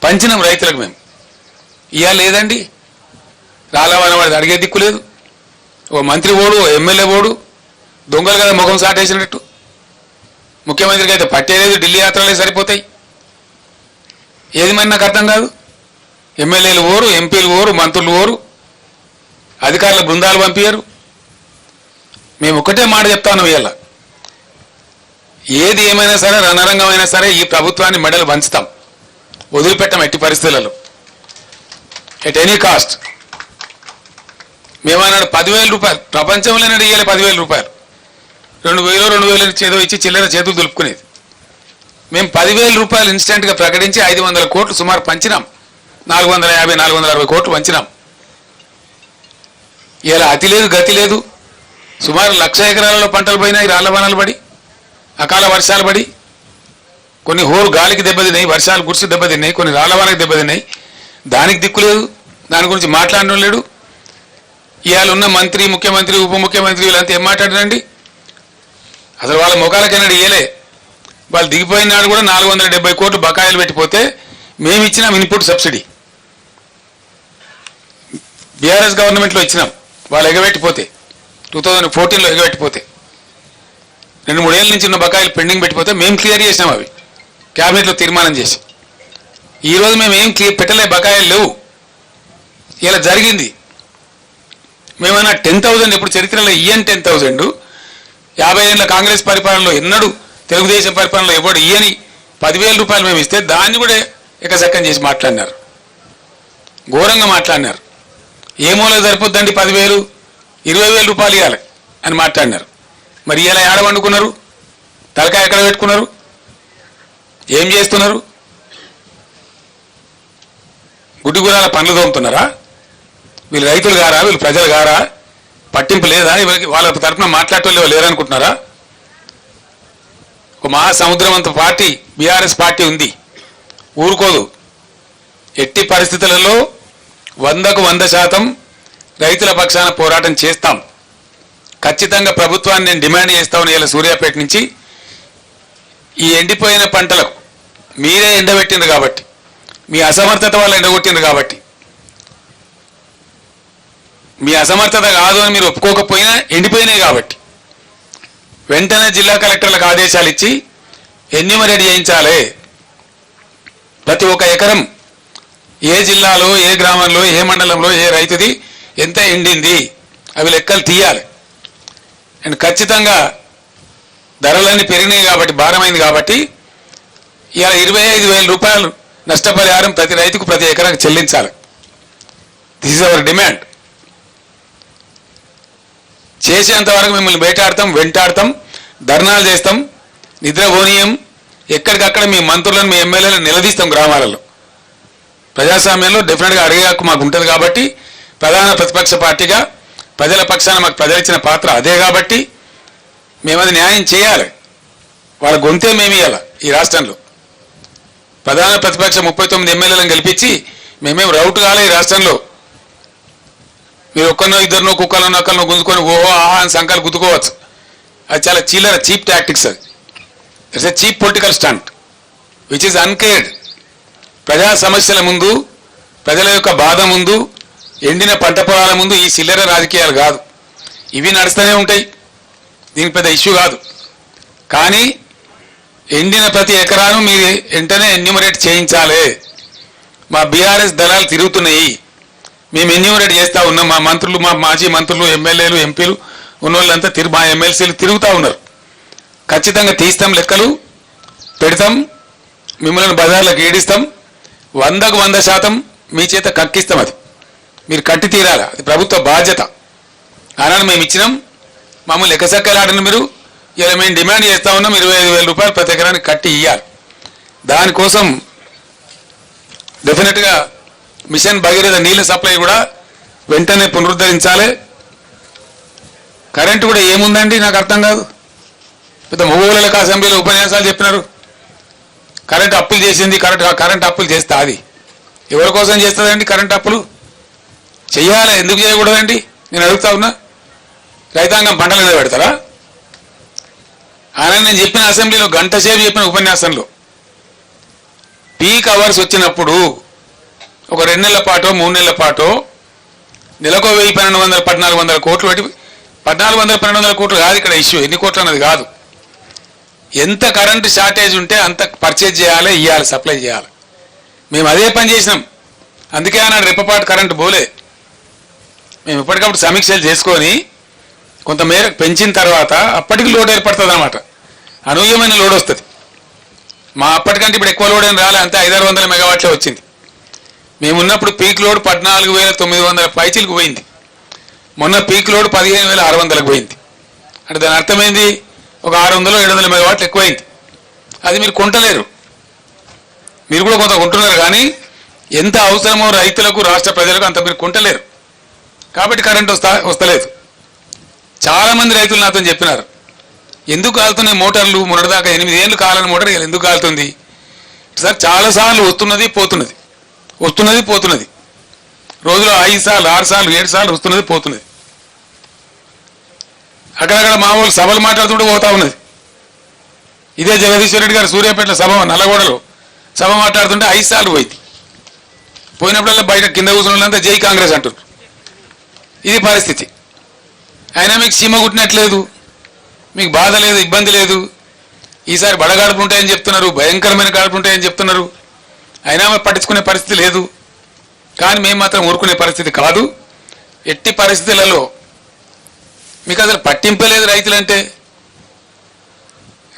పంచినాం రైతులకు మేము. ఇవాళ లేదండి, రాలవన వాడిది అడిగే దిక్కు లేదు. ఓ మంత్రి ఓడు, ఓ ఎమ్మెల్యే ఓడు, దొంగలు కదా ముఖం సాటేసినట్టు. ముఖ్యమంత్రికి అయితే పట్టేలేదు, ఢిల్లీ యాత్రలే సరిపోతాయి. ఏది మరి నాకు అర్థం కాదు. ఎమ్మెల్యేలు ఓరు, ఎంపీలు ఓరు, మంత్రులు ఓరు, అధికారుల బృందాలు పంపించారు. మేము ఒకటే మాట చెప్తాను, ఇవాళ ఏది ఏమైనా సరే రణరంగమైనా సరే ఈ ప్రభుత్వాన్ని మెడలు వంచుతాం, వదిలిపెట్టాం ఎట్టి పరిస్థితులలో, ఎట్ ఎనీ కాస్ట్. మేమన్నాడు 10,000 రూపాయలు, ప్రపంచంలోనే ఇయ్యాలి 10,000 రూపాయలు, 2,000 చేదో ఇచ్చి చిల్లర చేతులు దులుపుకునేది. మేము 10,000 రూపాయలు ఇన్స్టెంట్గా ప్రకటించి 500 కోట్లు సుమారు పంచినాం. 450-460 కోట్లు పంచినాం. ఇలా అతి లేదు గతి లేదు. సుమారు 1,00,000 ఎకరాలలో పంటలు పోయినాయి, రాళ్ల వనాలు పడి, అకాల వర్షాలు పడి, కొన్ని హోరు గాలికి దెబ్బతిన్నాయి, వర్షాలు గుర్సి దెబ్బతిన్నాయి, కొన్ని రాళ్ల వానకి దెబ్బతిన్నాయి. దానికి దిక్కు లేదు, దాని గురించి మాట్లాడడం లేడు. ఇవాళ ఉన్న మంత్రి, ముఖ్యమంత్రి, ఉప ముఖ్యమంత్రి వీళ్ళంతా ఏం మాట్లాడారండి? అసలు వాళ్ళ ముఖాలకైనా ఇయ్యలే. వాళ్ళు దిగిపోయిన నాడు కూడా 470 కోట్లు బకాయిలు పెట్టిపోతే మేము ఇచ్చినాం ఇన్పుట్ సబ్సిడీ, బీఆర్ఎస్ గవర్నమెంట్లో ఇచ్చినాం. వాళ్ళు ఎగబెట్టిపోతే 2014లో ఎగబెట్టిపోతే 2-3 ఏళ్ళ నుంచి ఉన్న బకాయిలు పెండింగ్ పెట్టిపోతే మేము క్లియర్ చేసినాం అవి క్యాబినెట్లో తీర్మానం చేసి. ఈరోజు మేము ఏం పెట్టలే, బకాయిలు లేవు. ఇలా జరిగింది. మేమన్నా 10,000 ఇప్పుడు చరిత్రలో ఇయ్యని 10,000 50 ఏళ్ళ కాంగ్రెస్ పరిపాలనలో ఎన్నడూ తెలుగుదేశం పరిపాలనలో ఎవడు ఇయ్యని 10,000 రూపాయలు మేము ఇస్తే దాన్ని కూడా ఎకసక్కం చేసి మాట్లాడినారు, ఘోరంగా మాట్లాడినారు. ఏ మూల సరిపోద్దండి 10,000, 20,000 రూపాయలు ఇవ్వాలి అని మాట్లాడినారు. మరి ఇలా ఏడ వండుకున్నారు? తలకాయ ఎక్కడ పెట్టుకున్నారు? ఏం చేస్తున్నారు? గుడ్డిగురాల పనులు తోముతున్నారా? వీళ్ళు రైతులు గారా? వీళ్ళు ప్రజలు గారా? పట్టింపు లేదా? వాళ్ళ తరఫున మాట్లాడటం లేరనుకుంటున్నారా? ఒక మహాసముద్రం అంత పార్టీ బీఆర్ఎస్ పార్టీ ఉంది, ఊరుకోదు. ఎట్టి పరిస్థితులలో 100కు 100% రైతుల పక్షాన పోరాటం చేస్తాం. ఖచ్చితంగా ప్రభుత్వాన్ని నేను డిమాండ్ చేస్తాను. ఇలా సూర్యాపేట నుంచి ఈ ఎండిపోయిన పంటలకు మీరే ఎండబెట్టిండ్రు కాబట్టి, మీ అసమర్థత వల్ల ఎండగొట్టిండ్రు కాబట్టి, మీ అసమర్థత కాదు అని మీరు ఒప్పుకోకపోయినా ఎండిపోయినాయి కాబట్టి వెంటనే జిల్లా కలెక్టర్లకు ఆదేశాలు ఇచ్చి ఎన్యూమరేట్ చేయించాలి. ప్రతి ఒక్క ఎకరం ఏ జిల్లాలో, ఏ గ్రామంలో, ఏ మండలంలో, ఏ రైతుది ఎంత ఎండింది అవి లెక్కలు తీయాలి. అండ్ ఖచ్చితంగా ధరలన్నీ పెరిగినాయి కాబట్టి, భారమైంది కాబట్టి ఇలా 25,000 రూపాయలు నష్టపరిహారం ప్రతి రైతుకు ప్రతి ఎకరానికి చెల్లించాలి. This is our demand. చేసేంత వరకు మిమ్మల్ని వేటాడతాం, వెంటాడతాం, ధర్నాలు చేస్తాం, నిద్రపోనీయం. ఎక్కడికక్కడ మీ మంత్రులను, మీ ఎమ్మెల్యేలను నిలదీస్తాం. గ్రామాలలో ప్రజాస్వామ్యంలో డెఫినెట్గా అడిగే హక్కు మాకు ఉంటుంది కాబట్టి, ప్రధాన ప్రతిపక్ష పార్టీగా ప్రజల పక్షాన మాకు ప్రజలు ఇచ్చిన పాత్ర అదే కాబట్టి మేమది న్యాయం చేయాలి. వాళ్ళ గొంతే మేము ఇవ్వాలి. ఈ రాష్ట్రంలో ప్రధాన ప్రతిపక్ష 39 ఎమ్మెల్యేలను గెలిపించి మేమేం రౌట్ కాలే. ఈ రాష్ట్రంలో మీరు ఒక్కరినో ఇద్దరినో కుక్కలను నక్కలను గుంజుకొని ఓహో ఆహా అని సంఖ్యలు గుద్దుకోవచ్చు. అది చాలా చిల్లర, చీప్ టాక్టిక్స్. అది it's a cheap political stunt which is uncared. ప్రజా సమస్యల ముందు, ప్రజల యొక్క బాధ ముందు, ఎండిన పంట పొలాల ముందు ఈ చిల్లర రాజకీయాలు కాదు. ఇవి నడుస్తూనే ఉంటాయి, దీనికి పెద్ద ఇష్యూ కాదు. కానీ ఎండిన ప్రతి ఎకరాను మీరు వెంటనే ఎన్యూమరేట్ చేయించాలి. మా బీఆర్ఎస్ దళాలు తిరుగుతున్నాయి, మేము ఎన్యూమరేట్ చేస్తూ ఉన్నాం, మా మంత్రులు, మా మాజీ మంత్రులు, ఎమ్మెల్యేలు, ఎంపీలు ఉన్నోళ్ళంతా మా ఎమ్మెల్సీలు తిరుగుతూ ఉన్నారు. ఖచ్చితంగా తీస్తాం, లెక్కలు పెడతాం, మిమ్మల్ని బజార్లకు ఏడిస్తాం, 100కు 100% మీ చేత కక్కిస్తాం. అది మీరు కట్టి తీరాలి, అది ప్రభుత్వ బాధ్యత. ఆనాడు మేము ఇచ్చినాం, మమ్మల్ని ఎక్కసెక్కలాడిన మీరు. ఇలా మేము డిమాండ్ చేస్తూ ఉన్నాం 25,000 రూపాయలు ప్రతి ఎకరానికి కట్టి ఇవ్వాలి. దానికోసం డెఫినెట్గా మిషన్ భగీరథ నీళ్ళ సప్లై కూడా వెంటనే పునరుద్ధరించాలి. కరెంటు కూడా ఏముందండి నాకు అర్థం కాదు. పెద్ద మొగోళ్ళకి అసెంబ్లీలో ఉపన్యాసాలు చెప్పినారు, కరెంటు అప్పులు చేసింది, కరెంటు అప్పులు చేస్తా. అది ఎవరి కోసం చేస్తుందండి? కరెంటు అప్పులు చెయ్యాలి, ఎందుకు చేయకూడదండి? నేను అడుగుతా ఉన్నా. రైతాంగం పంటల మీద పెడతారా? ఆయన నేను చెప్పిన అసెంబ్లీలో గంట సేపు చెప్పిన ఉపన్యాసంలో పీక్ అవర్స్ వచ్చినప్పుడు ఒక 2 నెలల పాటో 3 నెలల పాటో నెలకు 1,100-1,400 కోట్లు పెట్టి 1,400-1,200 కోట్లు కాదు ఇక్కడ ఇష్యూ, ఎన్ని కోట్లు అన్నది కాదు. ఎంత కరెంటు షార్టేజ్ ఉంటే అంత పర్చేజ్ చేయాలి, ఇవ్వాలి, సప్లై చేయాలి. మేము అదే పని చేసినాం. అందుకే ఆనాడు రెప్పపాటు కరెంటు పోలే. మేము ఇప్పటికప్పుడు సమీక్షలు చేసుకొని కొంతమేర పెంచిన తర్వాత అప్పటికి లోడ్ ఏర్పడుతుంది అన్నమాట, అనూహ్యమైన లోడ్ వస్తుంది. మా అప్పటికంటే ఇప్పుడు ఎక్కువ లోడ్ ఏం రాలే, అంతే 500-600 మెగావాట్లే వచ్చింది. మేము ఉన్నప్పుడు పీక్ లోడ్ 14,900 పైచీలకు పోయింది. మొన్న పీక్ లోడ్ 15,600కు పోయింది. అంటే దాని అర్థమైంది ఒక 600-700 మెగావాట్లు ఎక్కువైంది. అది మీరు కొంటలేరు, మీరు కూడా కొంత కొంటున్నారు, కానీ ఎంత అవసరమో రైతులకు రాష్ట్ర ప్రజలకు అంత మీరు కొంటలేరు. కాబట్టి కరెంట్ వస్తలేదు. చాలామంది రైతులు నాతో చెప్పినారు, ఎందుకు కాలుతున్నాయి మోటార్లు, మొన్నటిదాకా 8 ఏళ్ళు కాలని మోటార్ ఎందుకు కాలుతుంది సార్? చాలాసార్లు వస్తున్నది పోతున్నది, వస్తున్నది పోతున్నది, రోజులో 5 సార్లు 6 సార్లు 7 సార్లు వస్తున్నది పోతున్నది. అక్కడక్కడ మా వాళ్ళు సభలు మాట్లాడుతుంటే పోతా ఉన్నది. ఇదే జగదీశ్వర్ రెడ్డి గారు సూర్యాపేటలో సభ, నల్లగొండలో సభ మాట్లాడుతుంటే 5 సార్లు పోయింది. పోయినప్పుడల్లా బయట కింద కూర్చున్న వాళ్ళంతా జై కాంగ్రెస్ అంటున్నారు. ఇది పరిస్థితి. అయినా మీకు సీమ కుట్టినట్లేదు, మీకు బాధ లేదు, ఇబ్బంది లేదు. ఈసారి బడగాడుపు ఉంటాయని చెప్తున్నారు, భయంకరమైన గాడుపు ఉంటాయని చెప్తున్నారు. అయినా పట్టించుకునే పరిస్థితి లేదు. కానీ మేము మాత్రం ఊరుకునే పరిస్థితి కాదు. ఎట్టి పరిస్థితులలో మీకు అసలు పట్టింపలేదు రైతులంటే.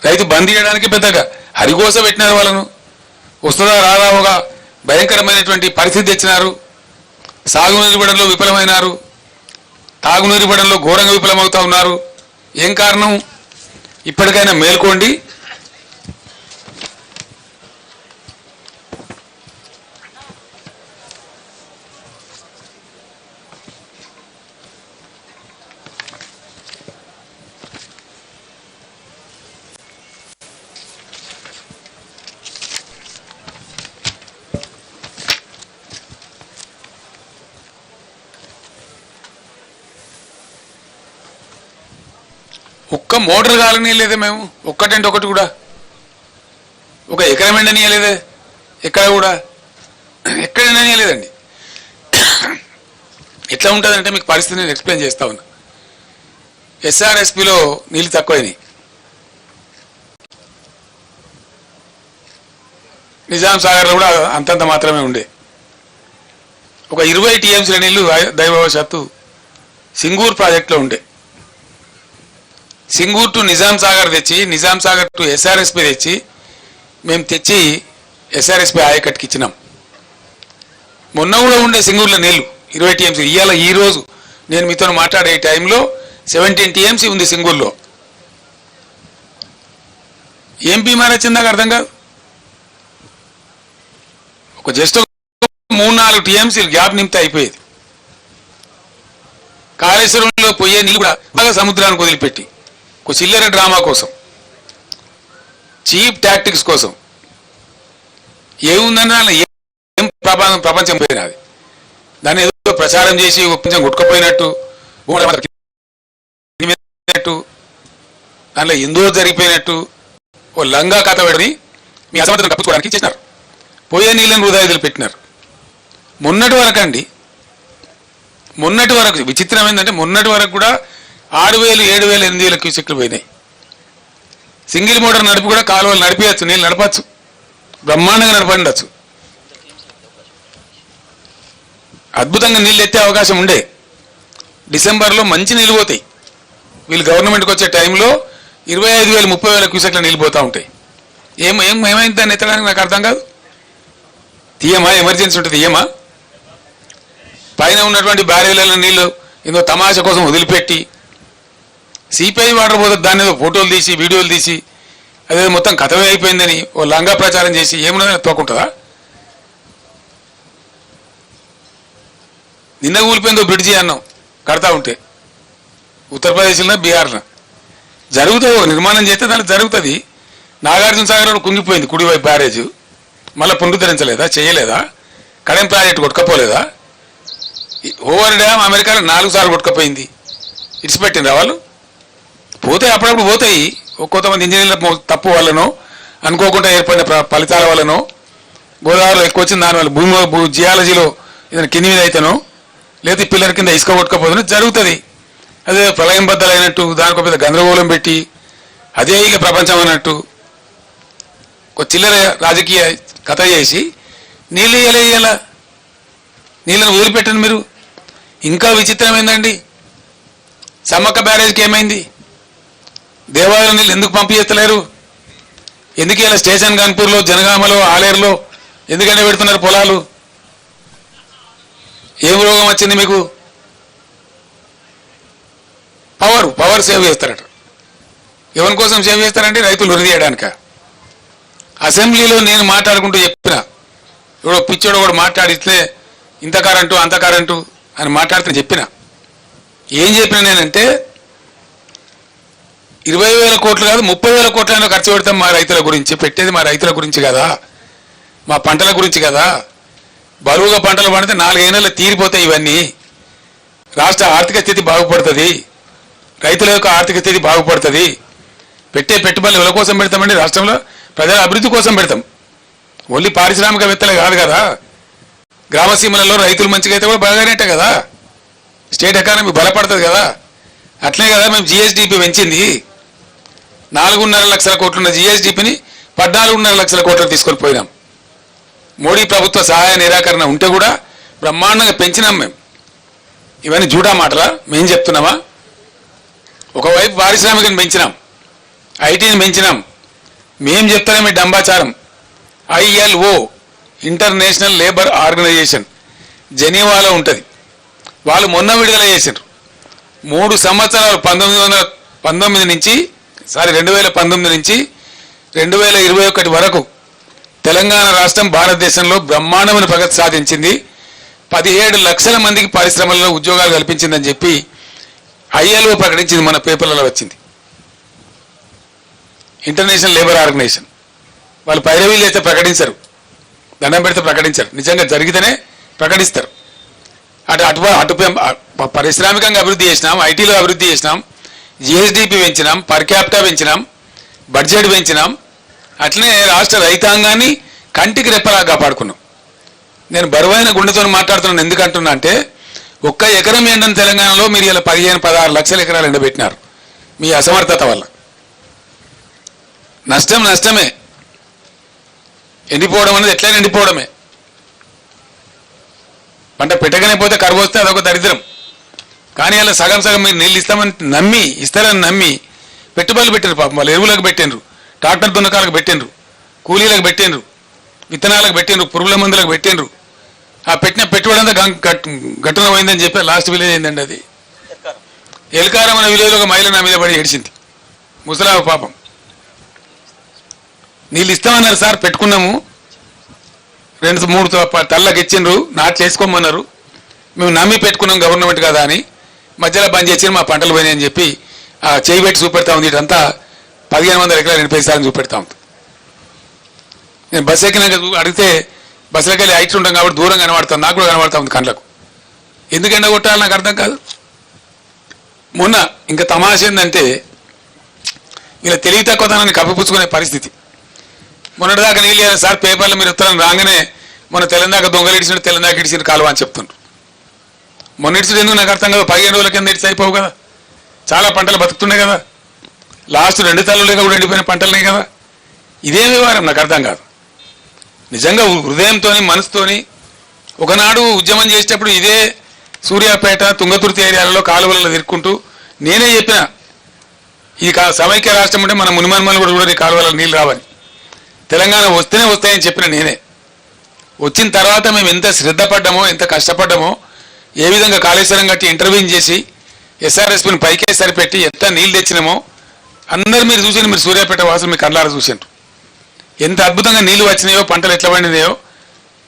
రైతు బంద్ చేయడానికి పెద్దగా హరిగోస పెట్టినారు వాళ్ళను. వస్తుందా రాదా ఒక భయంకరమైనటువంటి పరిస్థితి తెచ్చినారు. సాగునీరు ఇవ్వడంలో విఫలమైనారు, తాగునీరు ఇవ్వడంలో ఘోరంగా విఫలమవుతా ఉన్నారు. ఏం కారణం? ఇప్పటికైనా మేల్కోండి. ఒక్క మోటార్ కాలనీయలేదే మేము, ఒక్కటంటే ఒకటి కూడా. ఒక ఎకరం ఎండనీయలేదే, ఎక్కడ కూడా ఎక్కడ ఎండనీయలేదండి. ఎట్లా ఉంటుందంటే మీకు పరిస్థితి నేను ఎక్స్ప్లెయిన్ చేస్తా ఉన్నా. ఎస్ఆర్ఎస్పిలో నీళ్ళు తక్కువైనాయి. నిజాం సాగర్లో కూడా అంతంత మాత్రమే ఉండే. ఒక 20 టీఎంసీల నీళ్లు దైవవశాత్తు సింగూర్ ప్రాజెక్టులో ఉండే. సింగూర్ టు నిజాం సాగర్ తెచ్చి, నిజాం సాగర్ టు ఎస్ఆర్ఎస్పి తెచ్చి, మేము తెచ్చి ఎస్ఆర్ఎస్పి ఆయకట్టుకి ఇచ్చినాం. మొన్న కూడా ఉండే సింగూర్లో నీళ్లు 20 టీఎంసీ. ఇవాళ ఈరోజు నేను మీతో మాట్లాడే టైంలో 17 టీఎంసీ ఉంది సింగూర్లో. ఏం బీమార్ వచ్చింది నాకు అర్థం కాదు. ఒక జస్ట్ 3-4 టీఎంసీలు గ్యాప్ నింపితే అయిపోయేది. కాళేశ్వరంలో పోయే నీళ్ళు కూడా బాగా సముద్రానికి వదిలిపెట్టి ఒక చిల్లర డ్రామా కోసం, చీప్ టాక్టిక్స్ కోసం ఏముందని ఏం ప్రపంచం పోయినది. దాన్ని ఏదో ప్రచారం చేసి కొంచెం కొట్టుకుపోయినట్టు, దానిలో ఎందో జరిగిపోయినట్టు ఓ లంగా కథ పెడని మీ అసమర్థతను కప్పుకోవడానికి చేసినారు. పోయే నీళ్ళని వృధాయిదులు పెట్టినారు. మొన్నటి వరకు అండి, మొన్నటి వరకు విచిత్రం ఏంటంటే మొన్నటి వరకు కూడా 6,000, 7,000, 8,000 క్యూసెక్లు పోయినాయి. సింగిల్ మోటార్ నడిపి కూడా కాలువలు నడిపించచ్చు, నీళ్ళు నడపచ్చు, బ్రహ్మాండంగా నడపండచ్చు. అద్భుతంగా నీళ్ళు ఎత్తే అవకాశం ఉండే. డిసెంబర్లో మంచి నీళ్ళు పోతాయి. వీళ్ళు గవర్నమెంట్కి వచ్చే టైంలో 25,000 30,000 క్యూసెక్ల నీళ్ళు పోతూ ఉంటాయి. ఏమైంది దాన్ని ఎత్తడానికి నాకు అర్థం కాదు. తీయమా? ఎమర్జెన్సీ ఉంటుంది తీయమా? పైన ఉన్నటువంటి బ్యారేజ్లలో నీళ్ళు ఏదో తమాషా కోసం వదిలిపెట్టి సిపిఐ వాటర్ పోతుంది, దాన్ని ఏదో ఫోటోలు తీసి వీడియోలు తీసి అదే మొత్తం కథమే అయిపోయిందని ఓ లంగా ప్రచారం చేసి ఏమున్నదని తోకుంటుందా? నిన్న కూలిపోయిందో బ్రిడ్జి అన్నాం కడతా ఉంటే ఉత్తరప్రదేశ్లో బీహార్లో జరుగుతుంది. నిర్మాణం చేస్తే దానికి జరుగుతుంది. నాగార్జున సాగర్ కుంగిపోయింది కుడివైపు బ్యారేజ్, మళ్ళీ పునరుద్ధరించలేదా? చేయలేదా? కడెం ప్రాజెక్టు కొట్టుకపోలేదా? ఓవర్ డ్యామ్ అమెరికాలో 4 సార్లు కొట్టుకపోయింది. ఇడిచిపెట్టిండ్రా వాళ్ళు? పోతాయి, అప్పుడప్పుడు పోతాయి. కొంతమంది ఇంజనీర్ల తప్పు వల్లనో అనుకోకుండా ఏర్పడిన ఫలితాల వల్లనో గోదావరిలో ఎక్కువ వచ్చింది, దానివల్ల భూమి జియాలజీలో ఏదైనా కింది మీద అయితేనో లేదా పిల్లల కింద ఇసుక కొట్టుకపోతుందో జరుగుతుంది. అదే ప్రళయం బద్దలైనట్టు దానికి పెద్ద గందరగోళం పెట్టి అదే ఇక ప్రపంచం అన్నట్టు ఒక చిల్లర రాజకీయ కథ చేసి నీళ్ళు ఇయ్యాల నీళ్ళను వదిలిపెట్టండి మీరు. ఇంకా విచిత్రం ఏందండి, సమ్మక్క బ్యారేజ్కి ఏమైంది? దేవాలయం నీళ్ళు ఎందుకు పంపించలేరు? ఎందుకు ఇలా స్టేషన్ గన్పూర్లో జనగామలో ఆలేరులో ఎందుకంటే పెడుతున్నారు పొలాలు? ఏం రోగం వచ్చింది మీకు? పవర్ సేవ్ చేస్తారట. ఎవరి కోసం సేవ్ చేస్తారంటే రైతులు వృద్ధి చేయడానిక. అసెంబ్లీలో నేను మాట్లాడుకుంటూ చెప్పిన, ఎవడో పిచ్చోడు కూడా మాట్లాడితే ఇంత కరెంటు అంత కరెంటు అని మాట్లాడితే చెప్పిన. ఏం చెప్పిన నేనంటే 20,000 కోట్లు కాదు 30,000 కోట్లైనా ఖర్చు పెడతాం మా రైతుల గురించి. పెట్టేది మా రైతుల గురించి కదా, మా పంటల గురించి కదా. బరువుగా పంటలు పండితే 4 ఏళ్ళలో తీరిపోతాయి ఇవన్నీ. రాష్ట్ర ఆర్థిక స్థితి బాగుపడుతుంది, రైతుల యొక్క ఆర్థిక స్థితి బాగుపడుతుంది. పెట్టే పెట్టుబడులు ఎవరి కోసం పెడతామండి? రాష్ట్రంలో ప్రజల అభివృద్ధి కోసం పెడతాం. ఓన్లీ పారిశ్రామికవేత్తలే కాదు కదా. గ్రామసీమలలో రైతులు మంచిగా అయితే కూడా బాగానేటే కదా, స్టేట్ ఎకానమీ బలపడుతుంది కదా. అట్లే కదా మేము జిఎస్డిపి పెంచింది. 4.5 లక్షల కోట్లున్న జిఎస్డిపిని 14.5 లక్షల కోట్లకు తీసుకొని పోయినాం. మోడీ ప్రభుత్వ సహాయ నిరాకరణ ఉంటే కూడా బ్రహ్మాండంగా పెంచినాం మేము. ఇవన్నీ జూటా మాటలా? మేం చెప్తున్నామా? ఒకవైపు పారిశ్రామికను పెంచినాం, ఐటీని పెంచినాం. మేం చెప్తానే మీ డంబాచారం. ILO ఇంటర్నేషనల్ లేబర్ ఆర్గనైజేషన్ జెనీవాలో ఉంటుంది. వాళ్ళు మొన్న విడుదల చేశారు. 3 సంవత్సరాలు 2019 నుంచి 2021 వరకు తెలంగాణ రాష్ట్రం భారతదేశంలో బ్రహ్మాండమైన ప్రగతి సాధించింది. 17 లక్షల మందికి పరిశ్రమల్లో ఉద్యోగాలు కల్పించిందని చెప్పి ILO ప్రకటించింది. మన పేపర్లలో వచ్చింది. ఇంటర్నేషనల్ లేబర్ ఆర్గనైజేషన్ వాళ్ళు పైరవీలు అయితే ప్రకటించరు, దండం పెడితే ప్రకటించరు. నిజంగా జరిగితేనే ప్రకటిస్తారు. అటు పారిశ్రామికంగా అభివృద్ధి చేసినాం, ఐటీలో అభివృద్ధి చేసినాం, జిఎస్డిపి పెంచినాం, పర్ క్యాపిటా పెంచినాం, బడ్జెట్ పెంచినాం. అట్లనే రాష్ట్ర రైతాంగాన్ని కంటికి రెప్పలా కాపాడుకున్నాం. నేను బరువైన గుండెతో మాట్లాడుతున్నాను. ఎందుకంటున్నా అంటే 1 ఎకరం ఎండని తెలంగాణలో మీరు ఇలా 15-16 లక్షల ఎకరాలు ఎండబెట్టినారు మీ అసమర్థత వల్ల. నష్టమే. ఎండిపోవడం అనేది ఎట్లయినా ఎండిపోవడమే. పంట పెట్టగానే పోతే కరువు వస్తే అదొక దరిద్రం. కానీ అలా సగం మీరు నీళ్ళు ఇస్తారని నమ్మి పెట్టుబడులు పెట్టినారు. పాపం వాళ్ళు ఎరువులకు పెట్టినరు, ట్రాక్టర్ దున్నకాలకు పెట్టినరు, కూలీలకు పెట్టినరు, విత్తనాలకు పెట్టినరు, పురుగుల మందులకు పెట్టినరు. ఆ పెట్టిన పెట్టుబడి అంతా గట్టున పోయిందని చెప్పి లాస్ట్ విలేజ్ అయిందండి. అది ఎల్కారం అనే విలేజ్లో ఒక మహిళ నా మీద పడి ఏడిచింది. ముసలావు పాపం. నీళ్ళు ఇస్తామన్నారు సార్, పెట్టుకున్నాము, 2-3 తల్లకి ఇచ్చిండ్రు, నాట్లు వేసుకోమన్నారు, మేము నమ్మి పెట్టుకున్నాం గవర్నమెంట్ కదా అని మధ్యలో బంద్ చేసి మా పంటలు పోయినాయి అని చెప్పి ఆ చేయి పెట్టి చూపెడతా ఉంది. ఇటంతా 1500 ఎకరాలు 80 సార్లు చూపెడతా ఉంది. నేను బస్సు ఎక్కినాక అడిగితే బస్సులకి వెళ్ళి హైట్ ఉంటాం కాబట్టి దూరం కనబడుతుంది, నాకు కూడా కనబడతా ఉంది కళ్ళకు. ఎందుకు ఎండ కొట్టాలి నాకు అర్థం కాదు. మొన్న ఇంకా తమాష ఏంటంటే ఇలా తెలివి తక్కువతనాన్ని కప్పిపుచ్చుకునే పరిస్థితి. మొన్నటిదాకా నీళ్ళు సార్ పేపర్లో మీరు ఉత్తరం రాగానే మొన్న తెలంగాణ దొంగలు ఇడిచినట్టు తెలంగాణ ఇడిచిన కాలువ అని చెప్తుండ్రు. మొన్న ఇడిచిడు ఎందుకు నాకు అర్థం కాదు. 15 రోజుల కింద ఇడిచి అయిపోవు కదా, చాలా పంటలు బతుకుతున్నాయి కదా. లాస్ట్ 2 తల్లులుగా కూడా ఎండిపోయిన పంటలున్నాయి కదా. ఇదేం వ్యవహారం నాకు అర్థం కాదు. నిజంగా హృదయంతో మనసుతోని ఒకనాడు ఉద్యమం చేసేటప్పుడు ఇదే సూర్యాపేట తుంగతుర్తి ఏరియాలలో కాలువలలో తిరుక్కుంటూ నేనే చెప్పిన ఈ సమైక్య రాష్ట్రం ఉంటే మన మునిమన్మలు కూడా చూడరు, ఈ కాలువలలో నీళ్ళు రావని. తెలంగాణ వస్తేనే వస్తాయని చెప్పిన నేనే. వచ్చిన తర్వాత మేము ఎంత శ్రద్ధ పడ్డామో, ఎంత కష్టపడ్డామో, ఏ విధంగా కాళేశ్వరం కట్టి ఇంటర్వ్యూన్ చేసి ఎస్ఆర్ఎస్పీని పైకే సరిపెట్టి ఎంత నీళ్ళు తెచ్చినామో అందరు మీరు చూసారు. మీరు సూర్యాపేట వాసులు మీ కళ్ళారా చూసారు ఎంత అద్భుతంగా నీళ్లు వచ్చినాయో, పంటలు ఎట్లా పండినాయో.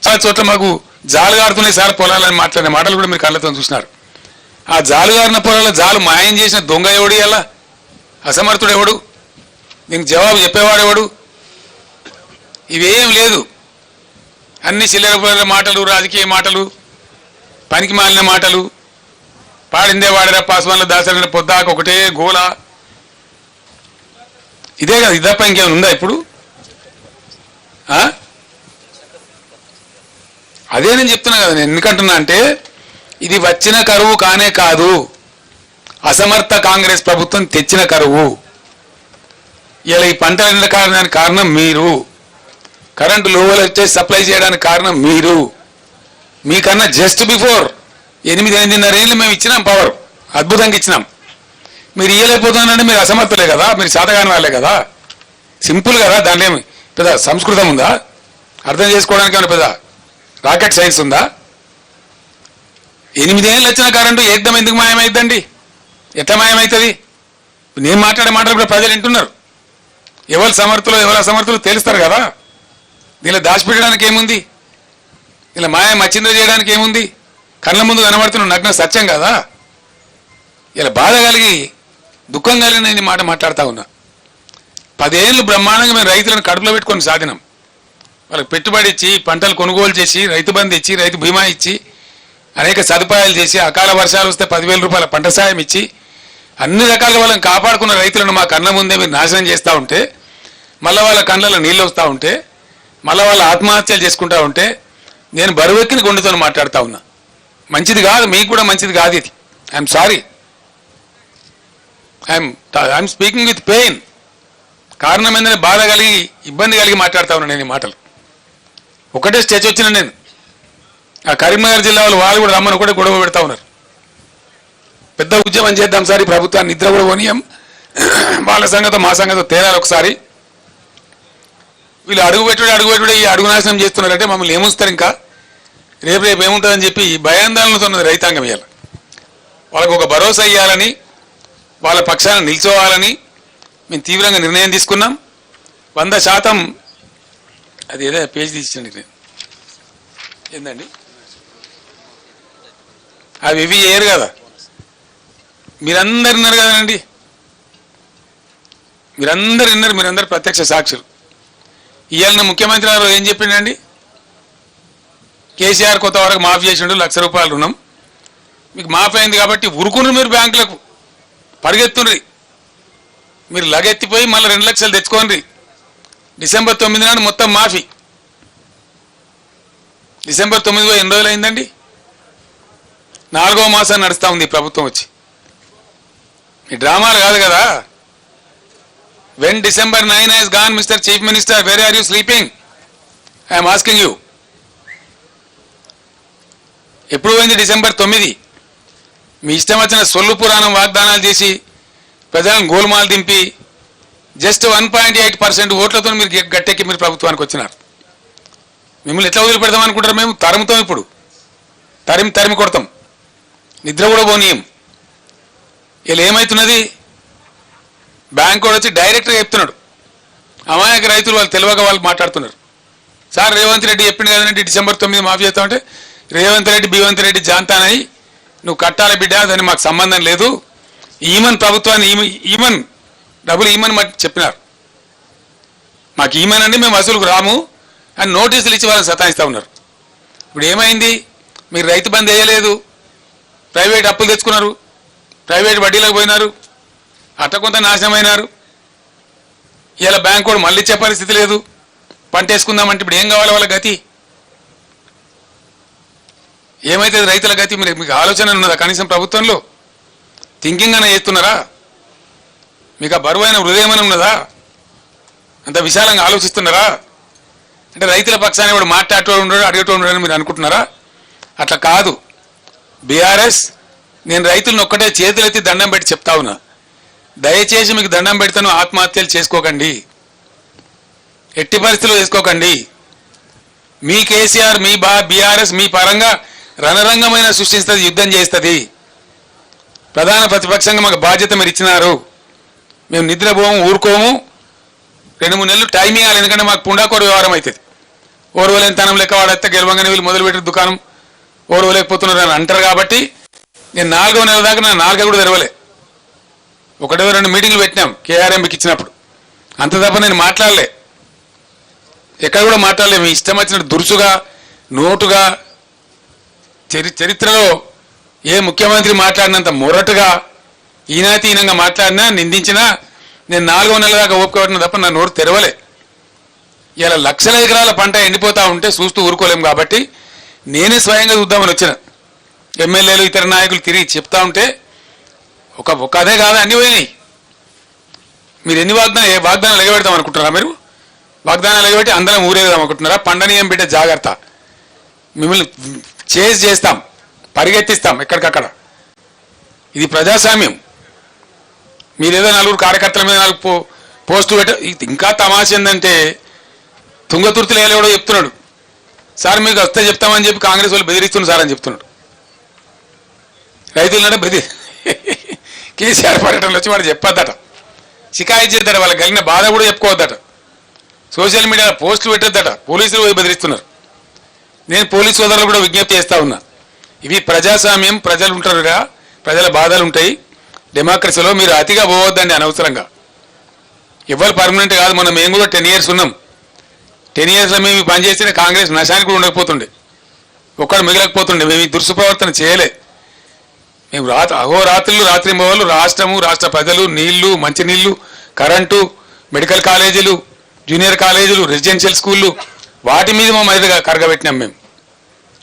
చాలా చోట్ల మాకు జాలుగారుతున్నాయి సార్ పొలాలని మాట్లాడిన మాటలు కూడా మీరు కళ్ళతో చూసినారు. ఆ జాలుగారిన పొలాల జాలు మాయం చేసిన దొంగ ఎవడు, అలా అసమర్థుడు ఎవడు, దీనికి జవాబు చెప్పేవాడు ఎవడు? ఇవేం లేదు. అన్ని చిల్లర మాటలు, రాజకీయ మాటలు, పనికి మాలిన మాటలు. పాడిందే వాడిరా పాస్వాన్ల దాసరిన పొద్దాక ఒకటే గోల. ఇదే కదా, ఇది తప్ప ఇంకేమైనా ఉందా ఇప్పుడు? అదే నేను చెప్తున్నా కదా. నేను ఎందుకంటున్నా అంటే ఇది వచ్చిన కరువు కానే కాదు, అసమర్థ కాంగ్రెస్ ప్రభుత్వం తెచ్చిన కరువు. ఇలా ఈ పంటల కారణానికి కారణం మీరు, కరెంటు లో వోల్టేజ్ సప్లై చేయడానికి కారణం మీరు. మీకన్నా జస్ట్ బిఫోర్ 8-8.5 ఏళ్ళు మేము ఇచ్చినాం పవర్, అద్భుతంగా ఇచ్చినాం. మీరు ఇయ్యలేకపోతున్నారంటే మీరు అసమర్థులే కదా, మీరు శాతగాని వాళ్ళే కదా. సింపుల్ కదా, దాంట్లో ఏమి పెద్ద సంస్కృతం ఉందా? అర్థం చేసుకోవడానికి ఏమైనా పెద్ద రాకెట్ సైన్స్ ఉందా? 8 ఏళ్ళు వచ్చిన కరెంటు ఏకదం ఎందుకు మాయమైందండి? ఎట్లా మాయమవుతుంది? నేను మాట్లాడే మాటలు కూడా ప్రజలు వింటున్నారు. ఎవరు సమర్థులు ఎవరు అసమర్థులు తెలుస్తారు కదా. దీనిలో దాచిపెట్టడానికి ఏముంది? ఇలా మాయ మచ్చింద్ర చేయడానికి ఏముంది? కళ్ళ ముందు కనబడుతున్న నగ్న సత్యం కదా. ఇలా బాధ కలిగి దుఃఖం కలిగి నేను మాట మాట్లాడుతూ ఉన్నా. 10 ఏళ్ళు బ్రహ్మాండంగా మేము రైతులను కడుపులో పెట్టుకొని సాధినాం. వాళ్ళకి పెట్టుబడి ఇచ్చి, పంటలు కొనుగోలు చేసి, రైతు బంధు ఇచ్చి, రైతు బీమా ఇచ్చి, అనేక సదుపాయాలు చేసి, అకాల వర్షాలు వస్తే 10,000 రూపాయల పంట సాయం ఇచ్చి, అన్ని రకాలుగా వాళ్ళని కాపాడుకున్న రైతులను మా కళ్ళ ముందే మీరు నాశనం చేస్తూ ఉంటే, మళ్ళీ వాళ్ళ కళ్ళలో నీళ్ళు వస్తూ ఉంటే, మళ్ళీ వాళ్ళ ఆత్మహత్యలు చేసుకుంటూ ఉంటే నేను బరువెక్కిన గుండెతో మాట్లాడుతూ ఉన్నా. మంచిది కాదు, మీకు కూడా మంచిది కాదు ఇది. I'm sorry, I'm speaking with pain. కారణం ఏంటంటే బాధ కలిగి, ఇబ్బంది కలిగి మాట్లాడుతూ ఉన్నా నేను ఈ మాటలు. ఒకటే స్టేజ్ వచ్చిన నేను ఆ కరీంనగర్ జిల్లా వాళ్ళు కూడా రమ్మని ఒకటే గొడవ పెడతా ఉన్నారు. పెద్ద ఉద్యమం చేద్దాం సార్, ఈ ప్రభుత్వాన్ని నిద్ర కూడా పోనీయం, వాళ్ళ సంగతో మా సంగతో తేడాలి ఒకసారి. వీళ్ళు అడుగుపెట్టుడే ఈ అడుగు నాశనం చేస్తున్నారంటే మమ్మల్ని ఏముస్తారు, ఇంకా రేపు ఏముంటుందని చెప్పి భయాందోళనతో ఉన్నది రైతాంగం. ఇవ్వాలి వాళ్ళకు ఒక భరోసా ఇవ్వాలని, వాళ్ళ పక్షాన నిల్చోవాలని మేము తీవ్రంగా నిర్ణయం తీసుకున్నాం. 100% అది ఏదో పేజ్ తీసుకోండి ఏందండి, అవి ఇవి చేయరు కదా. మీరందరు విన్నారు కదండి, మీరందరు విన్నారు, మీరందరు ప్రత్యక్ష సాక్షులు. ఇవాళ ముఖ్యమంత్రి గారు ఏం చెప్పిండండి? కేసీఆర్ కొత్త వరకు మాఫీ చేసిండు, 1,00,000 రూపాయలు రుణం మీకు మాఫీ అయింది కాబట్టి ఉరుకుని మీరు బ్యాంకులకు పరిగెత్తుండ్రి. మీరు లగెత్తిపోయి మళ్ళీ 2 లక్షలు తెచ్చుకోండి. డిసెంబర్ 9 నాడు మొత్తం మాఫీ. డిసెంబర్ 9 ఎన్ని రోజులు అయిందండి? 4వ మాసం నడుస్తూ ఉంది ప్రభుత్వం వచ్చి. ఈ డ్రామాలు కాదు కదా. When December 9 has gone, Mr. Chief Minister, where are you sleeping? I am asking you. ఎప్పుడు పోయింది డిసెంబర్ 9? మీ ఇష్టం వచ్చిన సొల్లు పురాణం వాగ్దానాలు చేసి ప్రజలను గోల్మాలు దింపి జస్ట్ 1.8% ఓట్లతో మీరు గట్టెక్కి మీరు ప్రభుత్వానికి వచ్చినారు. మిమ్మల్ని ఎట్లా వదిలిపెడతాం అనుకుంటారు? మేము తరుముతాం, ఇప్పుడు తరిమి కొడతాం, నిద్ర కూడా పోనీయం. ఇలా ఏమవుతున్నది? బ్యాంకు కూడా వచ్చి డైరెక్ట్గా చెప్తున్నాడు. అమాయక రైతులు వాళ్ళు తెలియక వాళ్ళు మాట్లాడుతున్నారు. సార్ రేవంత్ రెడ్డి చెప్పింది కదండి డిసెంబర్ 9 మాఫీ చేస్తామంటే, రేవంత్ రెడ్డి బీవంత్ రెడ్డి జాంతానని నువ్వు కట్టాలి బిడ్డ, దానికి మాకు సంబంధం లేదు, ఈమన్ ప్రభుత్వాన్ని ఈమన్ డబ్బులు ఈమన్ చెప్పినారు. మాకు ఈమన్ అండి, మేము వసూలుకు రాము అని నోటీసులు ఇచ్చి వాళ్ళని సతాయిస్తూ ఉన్నారు. ఇప్పుడు ఏమైంది? మీరు రైతు బంద్ వేయలేదు, ప్రైవేట్ అప్పులు తెచ్చుకున్నారు, ప్రైవేట్ వడ్డీలకు పోయినారు, అట్ట కొంత నాశనమైనారు. ఇలా బ్యాంకు కూడా మళ్ళీ ఇచ్చే పరిస్థితి లేదు. పంట వేసుకుందామంటే ఇప్పుడు ఏం కావాలి వాళ్ళ గతి? ఏమైతుంది రైతుల గతి? మీకు ఆలోచన ఉన్నదా? కనీసం ప్రభుత్వంలో థింకింగ్ అనే చేస్తున్నారా? మీకు ఆ బరువైన హృదయం అని ఉన్నదా? అంత విశాలంగా ఆలోచిస్తున్నారా? అంటే రైతుల పక్షాన్ని వాడు మాట్లాడేటోడు ఉండడు, అడిగేటోడు ఉండడు అని మీరు అనుకుంటున్నారా? అట్లా కాదు. బీఆర్ఎస్ నేను రైతులను ఒక్కటే చేతులెత్తి దండం పెట్టి చెప్తా ఉన్నా, దయచేసి మీకు దండం పెడతాను, ఆత్మహత్యలు చేసుకోకండి, ఎట్టి పరిస్థితుల్లో చేసుకోకండి. మీ కేసీఆర్ మీ బీఆర్ఎస్ మీ పరంగా రణరంగమైన సృష్టిస్తుంది, యుద్ధం చేస్తుంది. ప్రధాన ప్రతిపక్షంగా మాకు బాధ్యత మీరు ఇచ్చినారు, మేము నిద్రపోము ఊరుకోము. 2-3 నెలలు టైం ఇవ్వాలి, ఎందుకంటే మాకు పుండాకోరు వ్యవహారం అవుతుంది. ఓర్వలేని తనం లెక్క వాడైతే గెలవంగానే వీళ్ళు మొదలుపెట్టిన దుకాణం ఓర్వలేకపోతున్నారు అని అంటారు. కాబట్టి నేను 4వ నెల దాకా నా 4 కూడా తెరవలే. 1-2 మీటింగ్లు పెట్టినాం కేఆర్ఎంకి ఇచ్చినప్పుడు, అంత తప్ప నేను మాట్లాడలే, ఎక్కడ కూడా మాట్లాడలే. మీ ఇష్టం వచ్చినట్టు దురుసుగా నోటుగా చరిత్రలో ఏ ముఖ్యమంత్రి మాట్లాడినంత మొరటుగా ఈనాతీనంగా మాట్లాడినా నిందించినా నేను 4వ నెల దాకా ఓపుకోవడం తప్ప నా నోరు తెరవలే. ఇలా లక్షల ఎకరాల పంట ఎండిపోతా ఉంటే చూస్తూ ఊరుకోలేము. కాబట్టి నేనే స్వయంగా చూద్దామని వచ్చిన. ఎమ్మెల్యేలు ఇతర నాయకులు తిరిగి చెప్తా ఉంటే ఒక అదే కాదు అన్ని పోయినాయి. మీరు ఎన్ని వాగ్దానాలు ఎగబెడతాం అనుకుంటున్నారా? మీరు వాగ్దానాలు ఎగబెట్టి అందరం ఊరేదాం అనుకుంటున్నారా? పండనీయం బిడ్డ జాగ్రత్త, మిమ్మల్ని చేస్తాం, పరిగెత్తిస్తాం ఎక్కడికక్కడ. ఇది ప్రజాస్వామ్యం. మీరేదో 4 కార్యకర్తల మీద 4 పోస్టు పెట్ట. ఇంకా తమాష ఏంటంటే తుంగతుర్తిలో ఎవడో చెప్తున్నాడు, సార్ మీకు వస్తే చెప్తామని చెప్పి కాంగ్రెస్ వాళ్ళు బెదిరిస్తున్నారు సార్ అని చెప్తున్నాడు. రైతులనే కేసీఆర్ పర్యటనలో వచ్చి వాడు చెప్పొద్దట, షికాయత్ చేద్దట, వాళ్ళకి కలిగిన బాధ కూడా చెప్పుకోవద్దట, సోషల్ మీడియాలో పోస్టులు పెట్టొద్దట, పోలీసులు పోయి బెదిరిస్తున్నారు. నేను పోలీసు సోదరులు కూడా విజ్ఞప్తి చేస్తా ఉన్నా, ఇవి ప్రజాస్వామ్యం, ప్రజలు ఉంటారుగా, ప్రజల బాధలు ఉంటాయి. డెమోక్రసీలో మీరు అతిగా పోవద్దండి అనవసరంగా. ఎవరు పర్మనెంట్ కాదు. మేము కూడా 10 years ఉన్నాం. 10 yearsలో మేము పనిచేసిన కాంగ్రెస్ నశానికి కూడా ఉండకపోతుండే, ఒక్కడు మిగలకపోతుండే. మేము ఈ దుష్ప్రవర్తన చేయలే. మేము అహోరాత్రులు రాత్రింబవళ్ళు రాష్ట్రము, రాష్ట్ర ప్రజలు, నీళ్లు, మంచినీళ్లు, కరెంటు, మెడికల్ కాలేజీలు, జూనియర్ కాలేజీలు, రెసిడెన్షియల్ స్కూళ్ళు, వాటి మీద మా మీదుగా కరగబెట్టినాం. మేము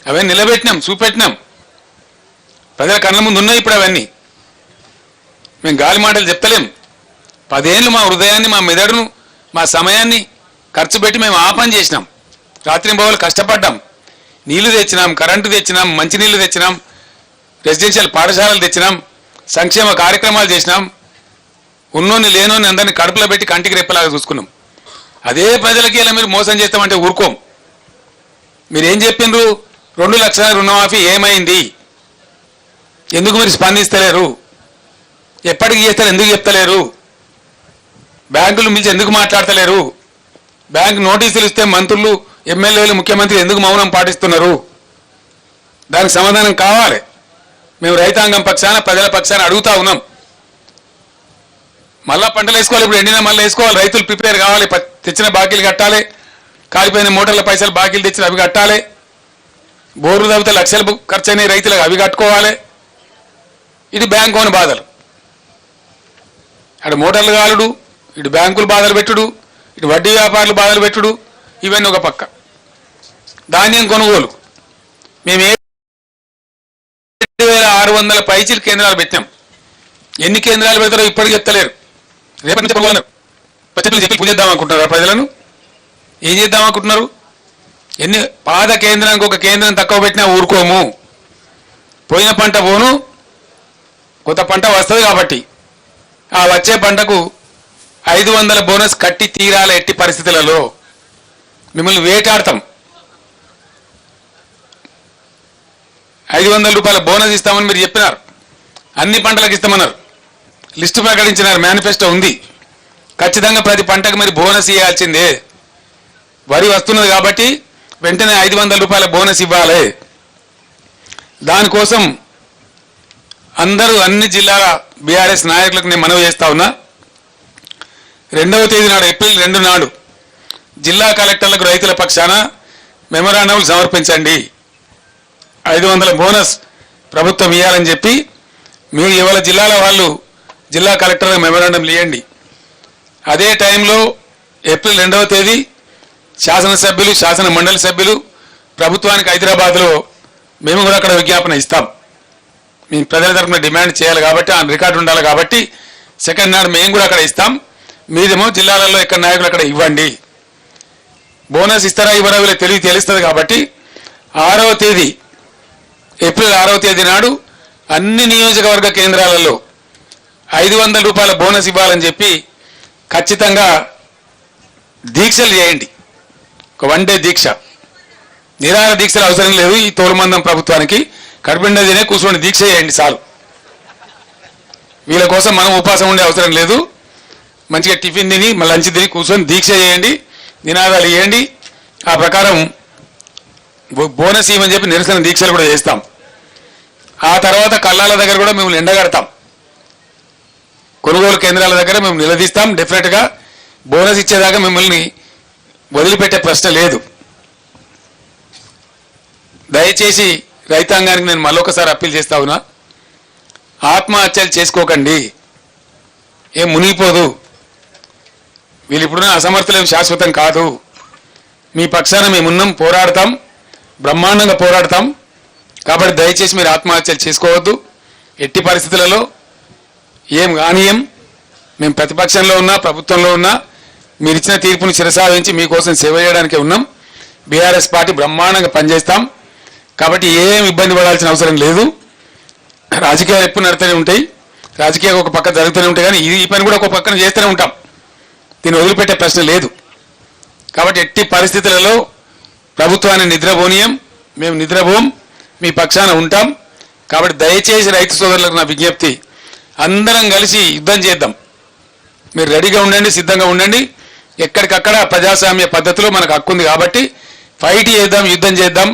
అవన్నీ నిలబెట్టినాం, చూపెట్టినాం. ప్రజల కళ్ళ ముందు ఉన్నాయి ఇప్పుడు అవన్నీ. మేము గాలి మాటలు చెప్తలేం. 10 ఏళ్ళు మా హృదయాన్ని, మా మెదడును, మా సమయాన్ని ఖర్చు పెట్టి మేము ఆ పని చేసినాం. రాత్రింబవళ్ళు కష్టపడ్డాం. నీళ్లు తెచ్చినాం, కరెంటు తెచ్చినాం, మంచినీళ్లు తెచ్చినాం, రెసిడెన్షియల్ పాఠశాలలు తెచ్చినాం, సంక్షేమ కార్యక్రమాలు చేసినాం. ఉన్నోని లేనోని అందరినీ కడుపులో పెట్టి కంటికి రెప్పలాగా చూసుకున్నాం. అదే ప్రజలకి ఇలా మీరు మోసం చేస్తామంటే ఊరుకోం. మీరేం చెప్పిండ్రు? 2 లక్షల రుణమాఫీ ఏమైంది? ఎందుకు మీరు స్పందిస్తలేరు? ఎప్పటికి చేస్తారు? ఎందుకు చెప్తలేరు? బ్యాంకులు మించి ఎందుకు మాట్లాడతలేరు? బ్యాంకు నోటీసులు ఇస్తే మంత్రులు, ఎమ్మెల్యేలు, ముఖ్యమంత్రి ఎందుకు మౌనం పాటిస్తున్నారు? దానికి సమాధానం కావాలి. మేము రైతాంగం పక్షాన, ప్రజల పక్షాన అడుగుతా ఉన్నాం. మళ్ళా పంటలు వేసుకోవాలి, ఇప్పుడు ఎండినా మళ్ళీ వేసుకోవాలి. రైతులు ప్రిపేర్ కావాలి, తెచ్చిన బాకీలు కట్టాలి, కాలిపోయిన మోటార్ల పైసలు బాకీలు తెచ్చిన అవి కట్టాలి, బోర్లు తవ్వితే లక్షలు ఖర్చు అయినాయి రైతులకు, అవి కట్టుకోవాలి. ఇది బ్యాంకు అని బాధలు. అటు మోటార్లు కాలుడు, ఇటు బ్యాంకులు బాధలు పెట్టుడు, ఇటు వడ్డీ వ్యాపారులు బాధలు పెట్టుడు, ఇవన్నీ ఒక పక్క. ధాన్యం కొనుగోలు మేము 7,600 పైచీలు కేంద్రాలు పెట్టాం. ఎన్ని కేంద్రాలు పెడతారో ఇప్పటికి చెప్తలేరు. రేపటి నుంచి చెప్పి పూజ చేద్దాం అనుకుంటున్నారు ప్రజలను. ఏం చేద్దాం అనుకుంటున్నారు? ఎన్ని పాత కేంద్రానికి ఒక కేంద్రం తక్కువ పెట్టినా ఊరుకోము. పోయిన పంట పోను, కొత్త పంట వస్తుంది. కాబట్టి ఆ వచ్చే పంటకు 500 బోనస్ కట్టి తీరాలి. ఎట్టి పరిస్థితులలో మిమ్మల్ని వేటాడతాం. 500 రూపాయల బోనస్ ఇస్తామని మీరు చెప్పినారు. అన్ని పంటలకు ఇస్తామన్నారు. లిస్టు ప్రకటించినారు, మేనిఫెస్టో ఉంది. ఖచ్చితంగా ప్రతి పంటకు మీరు బోనస్ ఇవ్వాల్సిందే. వరి వస్తున్నది కాబట్టి వెంటనే 500 రూపాయల బోనస్ ఇవ్వాలి. దానికోసం అందరూ అన్ని జిల్లాల బీఆర్ఎస్ నాయకులకు నేను మనవి చేస్తా ఉన్నా. 2వ తేదీ నాడు, ఏప్రిల్ 2 నాడు జిల్లా కలెక్టర్లకు రైతుల పక్షాన మెమోరాండంలు సమర్పించండి. 500 బోనస్ ప్రభుత్వం ఇవ్వాలని చెప్పి మీరు ఇవాళ జిల్లాల వాళ్ళు జిల్లా కలెక్టర్లకు మెమోరాండం ఇవ్వండి. అదే టైంలో ఏప్రిల్ 2వ తేదీ శాసనసభ్యులు, శాసన మండలి సభ్యులు ప్రభుత్వానికి హైదరాబాద్లో మేము కూడా అక్కడ విజ్ఞాపన ఇస్తాం. మీ ప్రజల తరఫున డిమాండ్ చేయాలి కాబట్టి, ఆ రికార్డు ఉండాలి కాబట్టి 2nd నాడు మేము కూడా అక్కడ ఇస్తాం. మీరేమో జిల్లాలలో ఎక్కడ నాయకులు అక్కడ ఇవ్వండి. బోనస్ ఇస్తారా ఇవ్వరా వీళ్ళకి తెలుస్తుంది కాబట్టి 6వ తేదీ ఏప్రిల్ 6వ తేదీ నాడు అన్ని నియోజకవర్గ కేంద్రాలలో 500 రూపాయల బోనస్ ఇవ్వాలని చెప్పి ఖచ్చితంగా దీక్షలు చేయండి. ఒక 1 డే దీక్ష, నిరాహార దీక్షలు అవసరం లేదు. ఈ తోలుమందం ప్రభుత్వానికి కడుపుండా తినే కూర్చొని దీక్ష చేయండి చాలు. వీళ్ళ కోసం మనం ఉపవాసం ఉండే అవసరం లేదు. మంచిగా టిఫిన్ తిని లంచ్ తిని కూర్చొని దీక్ష చేయండి, నినాదాలు ఇవ్వండి. ఆ ప్రకారం బోనస్ ఇవ్వని చెప్పి నిరసన దీక్షలు కూడా చేస్తాం. ఆ తర్వాత కళ్ళాల దగ్గర కూడా మిమ్మల్ని ఎండగడతాం, కొనుగోలు కేంద్రాల దగ్గర మేము నిలదీస్తాం. డెఫినెట్గా బోనస్ ఇచ్చేదాకా మిమ్మల్ని వదిలిపెట్టే ప్రశ్న లేదు. దయచేసి రైతాంగానికి నేను మళ్ళొకసారి అప్పీల్ చేస్తా ఉన్నా, ఆత్మహత్యలు చేసుకోకండి, ఏం మునిగిపోదు. వీళ్ళు ఇప్పుడున్న అసమర్థులేం శాశ్వతం కాదు. మీ పక్షాన మేమున్నాం, పోరాడతాం, బ్రహ్మాండంగా పోరాడతాం. కాబట్టి దయచేసి మీరు ఆత్మహత్యలు చేసుకోవద్దు. ఎట్టి పరిస్థితులలో ఏం కానీయం. మేము ప్రతిపక్షంలో ఉన్నా ప్రభుత్వంలో ఉన్నా మీరు ఇచ్చిన తీర్పును శిరసావహించి మీకోసం సేవ చేయడానికే ఉన్నాం. బీఆర్ఎస్ పార్టీ బ్రహ్మాండంగా పనిచేస్తాం. కాబట్టి ఏం ఇబ్బంది పడాల్సిన అవసరం లేదు. రాజకీయాలు ఎప్పుడు నడుతూనే ఉంటాయి, రాజకీయాలు ఒక పక్క జరుగుతూనే ఉంటాయి, కానీ ఈ పని కూడా ఒక పక్కన చేస్తూనే ఉంటాం. దీన్ని వదిలిపెట్టే ప్రశ్న లేదు. కాబట్టి ఎట్టి పరిస్థితులలో ప్రభుత్వాన్ని నిద్రపోనీయం, మేము నిద్రపోం, మీ పక్షాన ఉంటాం. కాబట్టి దయచేసి రైతు సోదరులకు నా విజ్ఞప్తి, అందరం కలిసి యుద్ధం చేద్దాం. మీరు రెడీగా ఉండండి, సిద్ధంగా ఉండండి. ఎక్కడికక్కడ ప్రజాస్వామ్య పద్ధతిలో మనకు హక్కు ఉంది కాబట్టి ఫైట్ చేద్దాం, యుద్ధం చేద్దాం.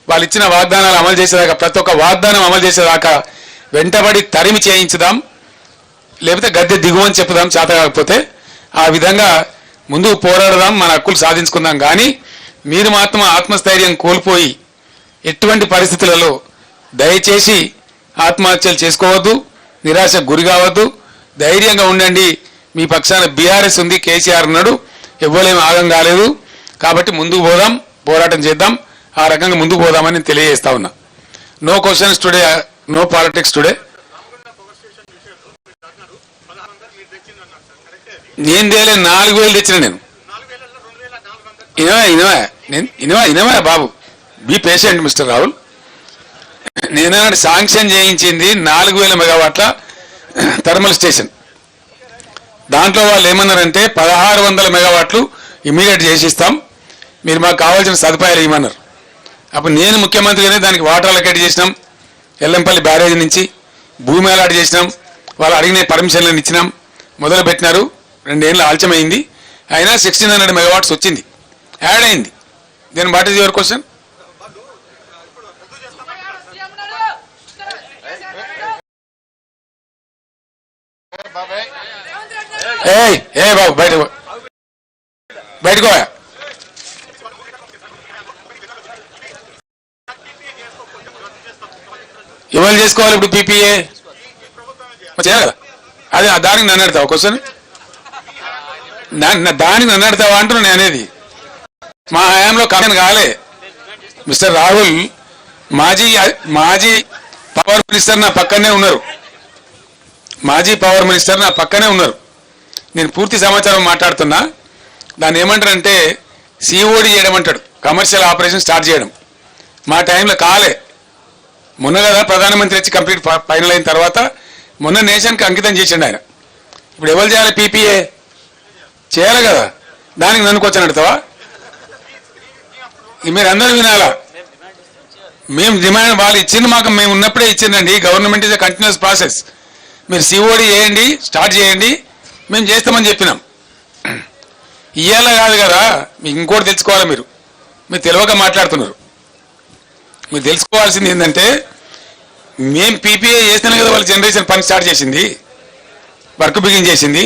వాళ్ళు ఇచ్చిన వాగ్దానాలు అమలు చేసేదాకా, ప్రతి ఒక్క వాగ్దానం అమలు చేసేదాకా వెంటబడి తరిమి చేయించుదాం, లేకపోతే గద్దె దిగువని చెప్పుదాం చేత కాకపోతే. ఆ విధంగా ముందుకు పోరాడదాం, మన హక్కులు సాధించుకుందాం. కానీ మీరు మాత్రం ఆత్మస్థైర్యం కోల్పోయి ఎటువంటి పరిస్థితులలో దయచేసి ఆత్మహత్యలు చేసుకోవద్దు, నిరాశకు గురి కావద్దు. ధైర్యంగా ఉండండి. మీ పక్షాన బీఆర్ఎస్ ఉంది, కేసీఆర్ ఉన్నాడు, ఎవ్వరేం ఆగం కాలేదు. కాబట్టి ముందుకు పోదాం, పోరాటం చేద్దాం. ఆ రకంగా ముందుకు పోదామని తెలియజేస్తా ఉన్నా. No questions today, no politics today. నేను తేలే 4,000 తెచ్చిన నేను. ఇనవా బాబు, బీ పేషెంట్ మిస్టర్ రాహుల్. నేను శాంక్షన్ చేయించింది 4,000 మెగావాట్ల థర్మల్ స్టేషన్. దాంట్లో వాళ్ళు ఏమన్నారంటే 1,600 మెగావాట్లు ఇమీడియట్ చేసిస్తాం, మీరు మాకు కావాల్సిన సదుపాయాలు ఇవ్వమన్నారు. అప్పుడు నేను ముఖ్యమంత్రిగానే దానికి వాటర్ అలొకేట్ చేసినాం, ఎల్లంపల్లి బ్యారేజ్ నుంచి భూమి అలాట్ చేసినాం, వాళ్ళు అడిగిన పర్మిషన్లను ఇచ్చినాం, మొదలు పెట్టినారు. 2 ఏళ్ళు ఆలస్యమైంది, అయినా 1,600 మెగావాట్స్ వచ్చింది, యాడ్ అయింది. Then what is your question? ఏ బాబు బయటకు ఎవరు చేసుకోవాలి ఇప్పుడు పీపీఏ చేయాలి కదా. అదే దానికి నన్ను అడతావా క్వశ్చన్? దానికి నన్ను అడతావా అంటున్నా. నేను అనేది మా హయాంలో కమిషన్ కాలే. మిస్టర్ రాహుల్ మాజీ పవర్ మినిస్టర్ నా పక్కనే ఉన్నారు, నేను పూర్తి సమాచారం మాట్లాడుతున్నా. దాన్ని ఏమంటారంటే సిఓడి చేయడం అంటాడు, కమర్షియల్ ఆపరేషన్ స్టార్ట్ చేయడం. మా టైంలో కాలే. మొన్న కదా ప్రధానమంత్రి వచ్చి కంప్లీట్ ఫైనల్ అయిన తర్వాత మొన్న నేషన్కి అంకితం చేసిండు ఆయన. ఇప్పుడు ఎవరు చేయాలి? పీపీఏ చేయాలి కదా. దానికి నన్ను క్వశ్చన్ అడుగుతావా? మీరు అందరూ వినాలా. మేము డిమాండ్ వాళ్ళు ఇచ్చింది మాకు, మేము ఉన్నప్పుడే ఇచ్చిందండి. Government is a continuous process. మీరు సిఓడి చేయండి, స్టార్ట్ చేయండి, మేము చేస్తామని చెప్పినాం. ఇయ్యాల కాదు కదా, మీకు ఇంకోటి తెలుసుకోవాలి. మీరు తెలియక మాట్లాడుతున్నారు. మీరు తెలుసుకోవాల్సింది ఏంటంటే మేము పీపీఏ చేస్తేనే కదా వాళ్ళ జనరేషన్ పని స్టార్ట్ చేసింది, వర్క్ బిగిన్ చేసింది.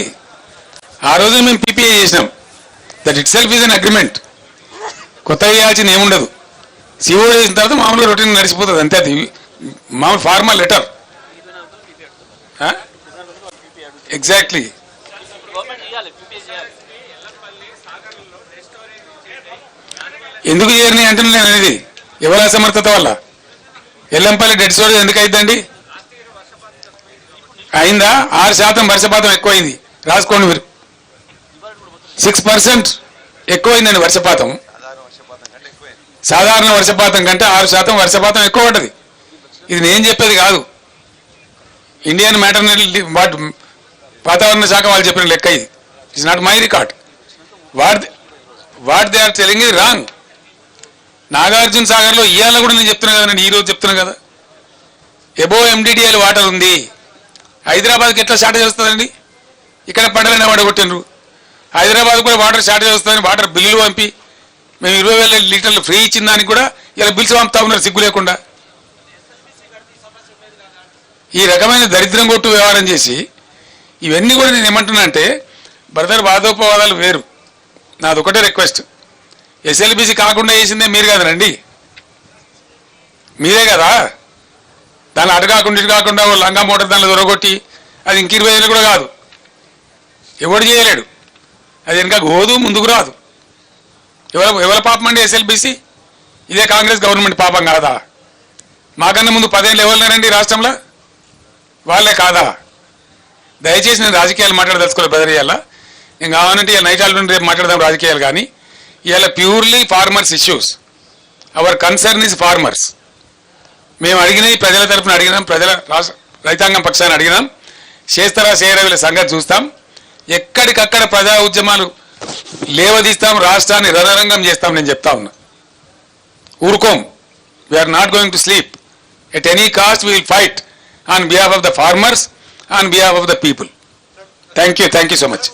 ఆ రోజు మేము పీపీఏ చేసినాం. That it self is an agreement. కొత్తగా చేయాల్సింది ఏముండదు. సిఓడి చేసిన తర్వాత మామూలుగా రొటీన్ నడిచిపోతుంది అంతే. అది మామూలు ఫార్మల్ లెటర్. ఎగ్జాక్ట్లీ. ఎందుకు చేయని అంటున్నా నేను అనేది. ఎవరి అసమర్థత వల్ల? ఎల్లంపల్లి డెడ్ స్టోరేజ్ ఎందుకు అయిందండి? అయిందా? 6% వర్షపాతం ఎక్కువైంది. రాసుకోండి మీరు. 6% ఎక్కువైందండి వర్షపాతం. సాధారణ వర్షపాతం కంటే 6% వర్షపాతం ఎక్కువ పడ్డది. ఇది నేను చెప్పేది కాదు, ఇండియన్ మ్యాటర్నరీ వాతావరణ శాఖ వాళ్ళు చెప్పిన లెక్క ఇది. It's not my record. What they are telling is wrong. నాగార్జున సాగర్లో ఇవాళ కూడా నేను చెప్తున్నా కదా, నేను ఈరోజు చెప్తున్నా కదా, ఎబో ఎండిడిఎల్ వాటర్ ఉంది. హైదరాబాద్కి ఎట్లా షార్టేజ్ వస్తుందండి? ఇక్కడ పంటలైనా పడగొట్టినరు. హైదరాబాద్ కూడా వాటర్ షార్టేజ్ వస్తుందని వాటర్ బిల్లులు పంపి మేము 20,000 లీటర్లు ఫ్రీ ఇచ్చిన దానికి కూడా ఇలా బిల్స్ పంపుతా ఉన్నారు సిగ్గు లేకుండా. ఈ రకమైన దరిద్రం కొట్టు వ్యవహారం చేసి ఇవన్నీ కూడా నేను ఏమంటున్నా అంటే, బ్రదర్ వాదోపవాదాలు వేరు. నాదొకటే రిక్వెస్ట్, ఎస్ఎల్బిసి కాకుండా చేసిందే మీరు కదనండి, మీరే కదా. దాన్ని అటు కాకుండా ఇటు కాకుండా లంగా మోటార్ దానిలో దొరగొట్టి అది ఇంక 20 ఏళ్ళు కూడా కాదు, ఎవడు చేయలేడు. అది వెనక గోదు ముందుకు రాదు. ఎవరి పాపం అండి ఎస్ఎల్బిసి? ఇదే కాంగ్రెస్ గవర్నమెంట్ పాపం కాదా? మాకన్నా ముందు 10 ఏళ్ళు ఎవరున్నారండి రాష్ట్రంలో? వాళ్ళే కాదా? దయచేసి నేను రాజకీయాలు మాట్లాడదలుచుకోలేదు బ్రదర్. ఇవాళ నేను కావాలంటే ఇలా నైట్ ఆల్రెడీ రేపు మాట్లాడదాం రాజకీయాలు, కానీ ఇవాళ purely farmers issues. Hour concern is farmers. మేము అడిగినవి ప్రజల తరఫున అడిగినాం, ప్రజల రైతాంగం పక్షాన్ని అడిగినాం. చేస్తారా చేయరా వీళ్ళ సంగతి చూస్తాం. ఎక్కడికక్కడ ప్రజా ఉద్యమాలు లేవదీస్తాం, రాష్ట్రాన్ని రణరంగం చేస్తాం. నేను చెప్తా ఉన్నా, ఊరుకోం. We are not going to sleep. At any cost we will fight on behalf of the farmers, on behalf of the people. Thank you so much.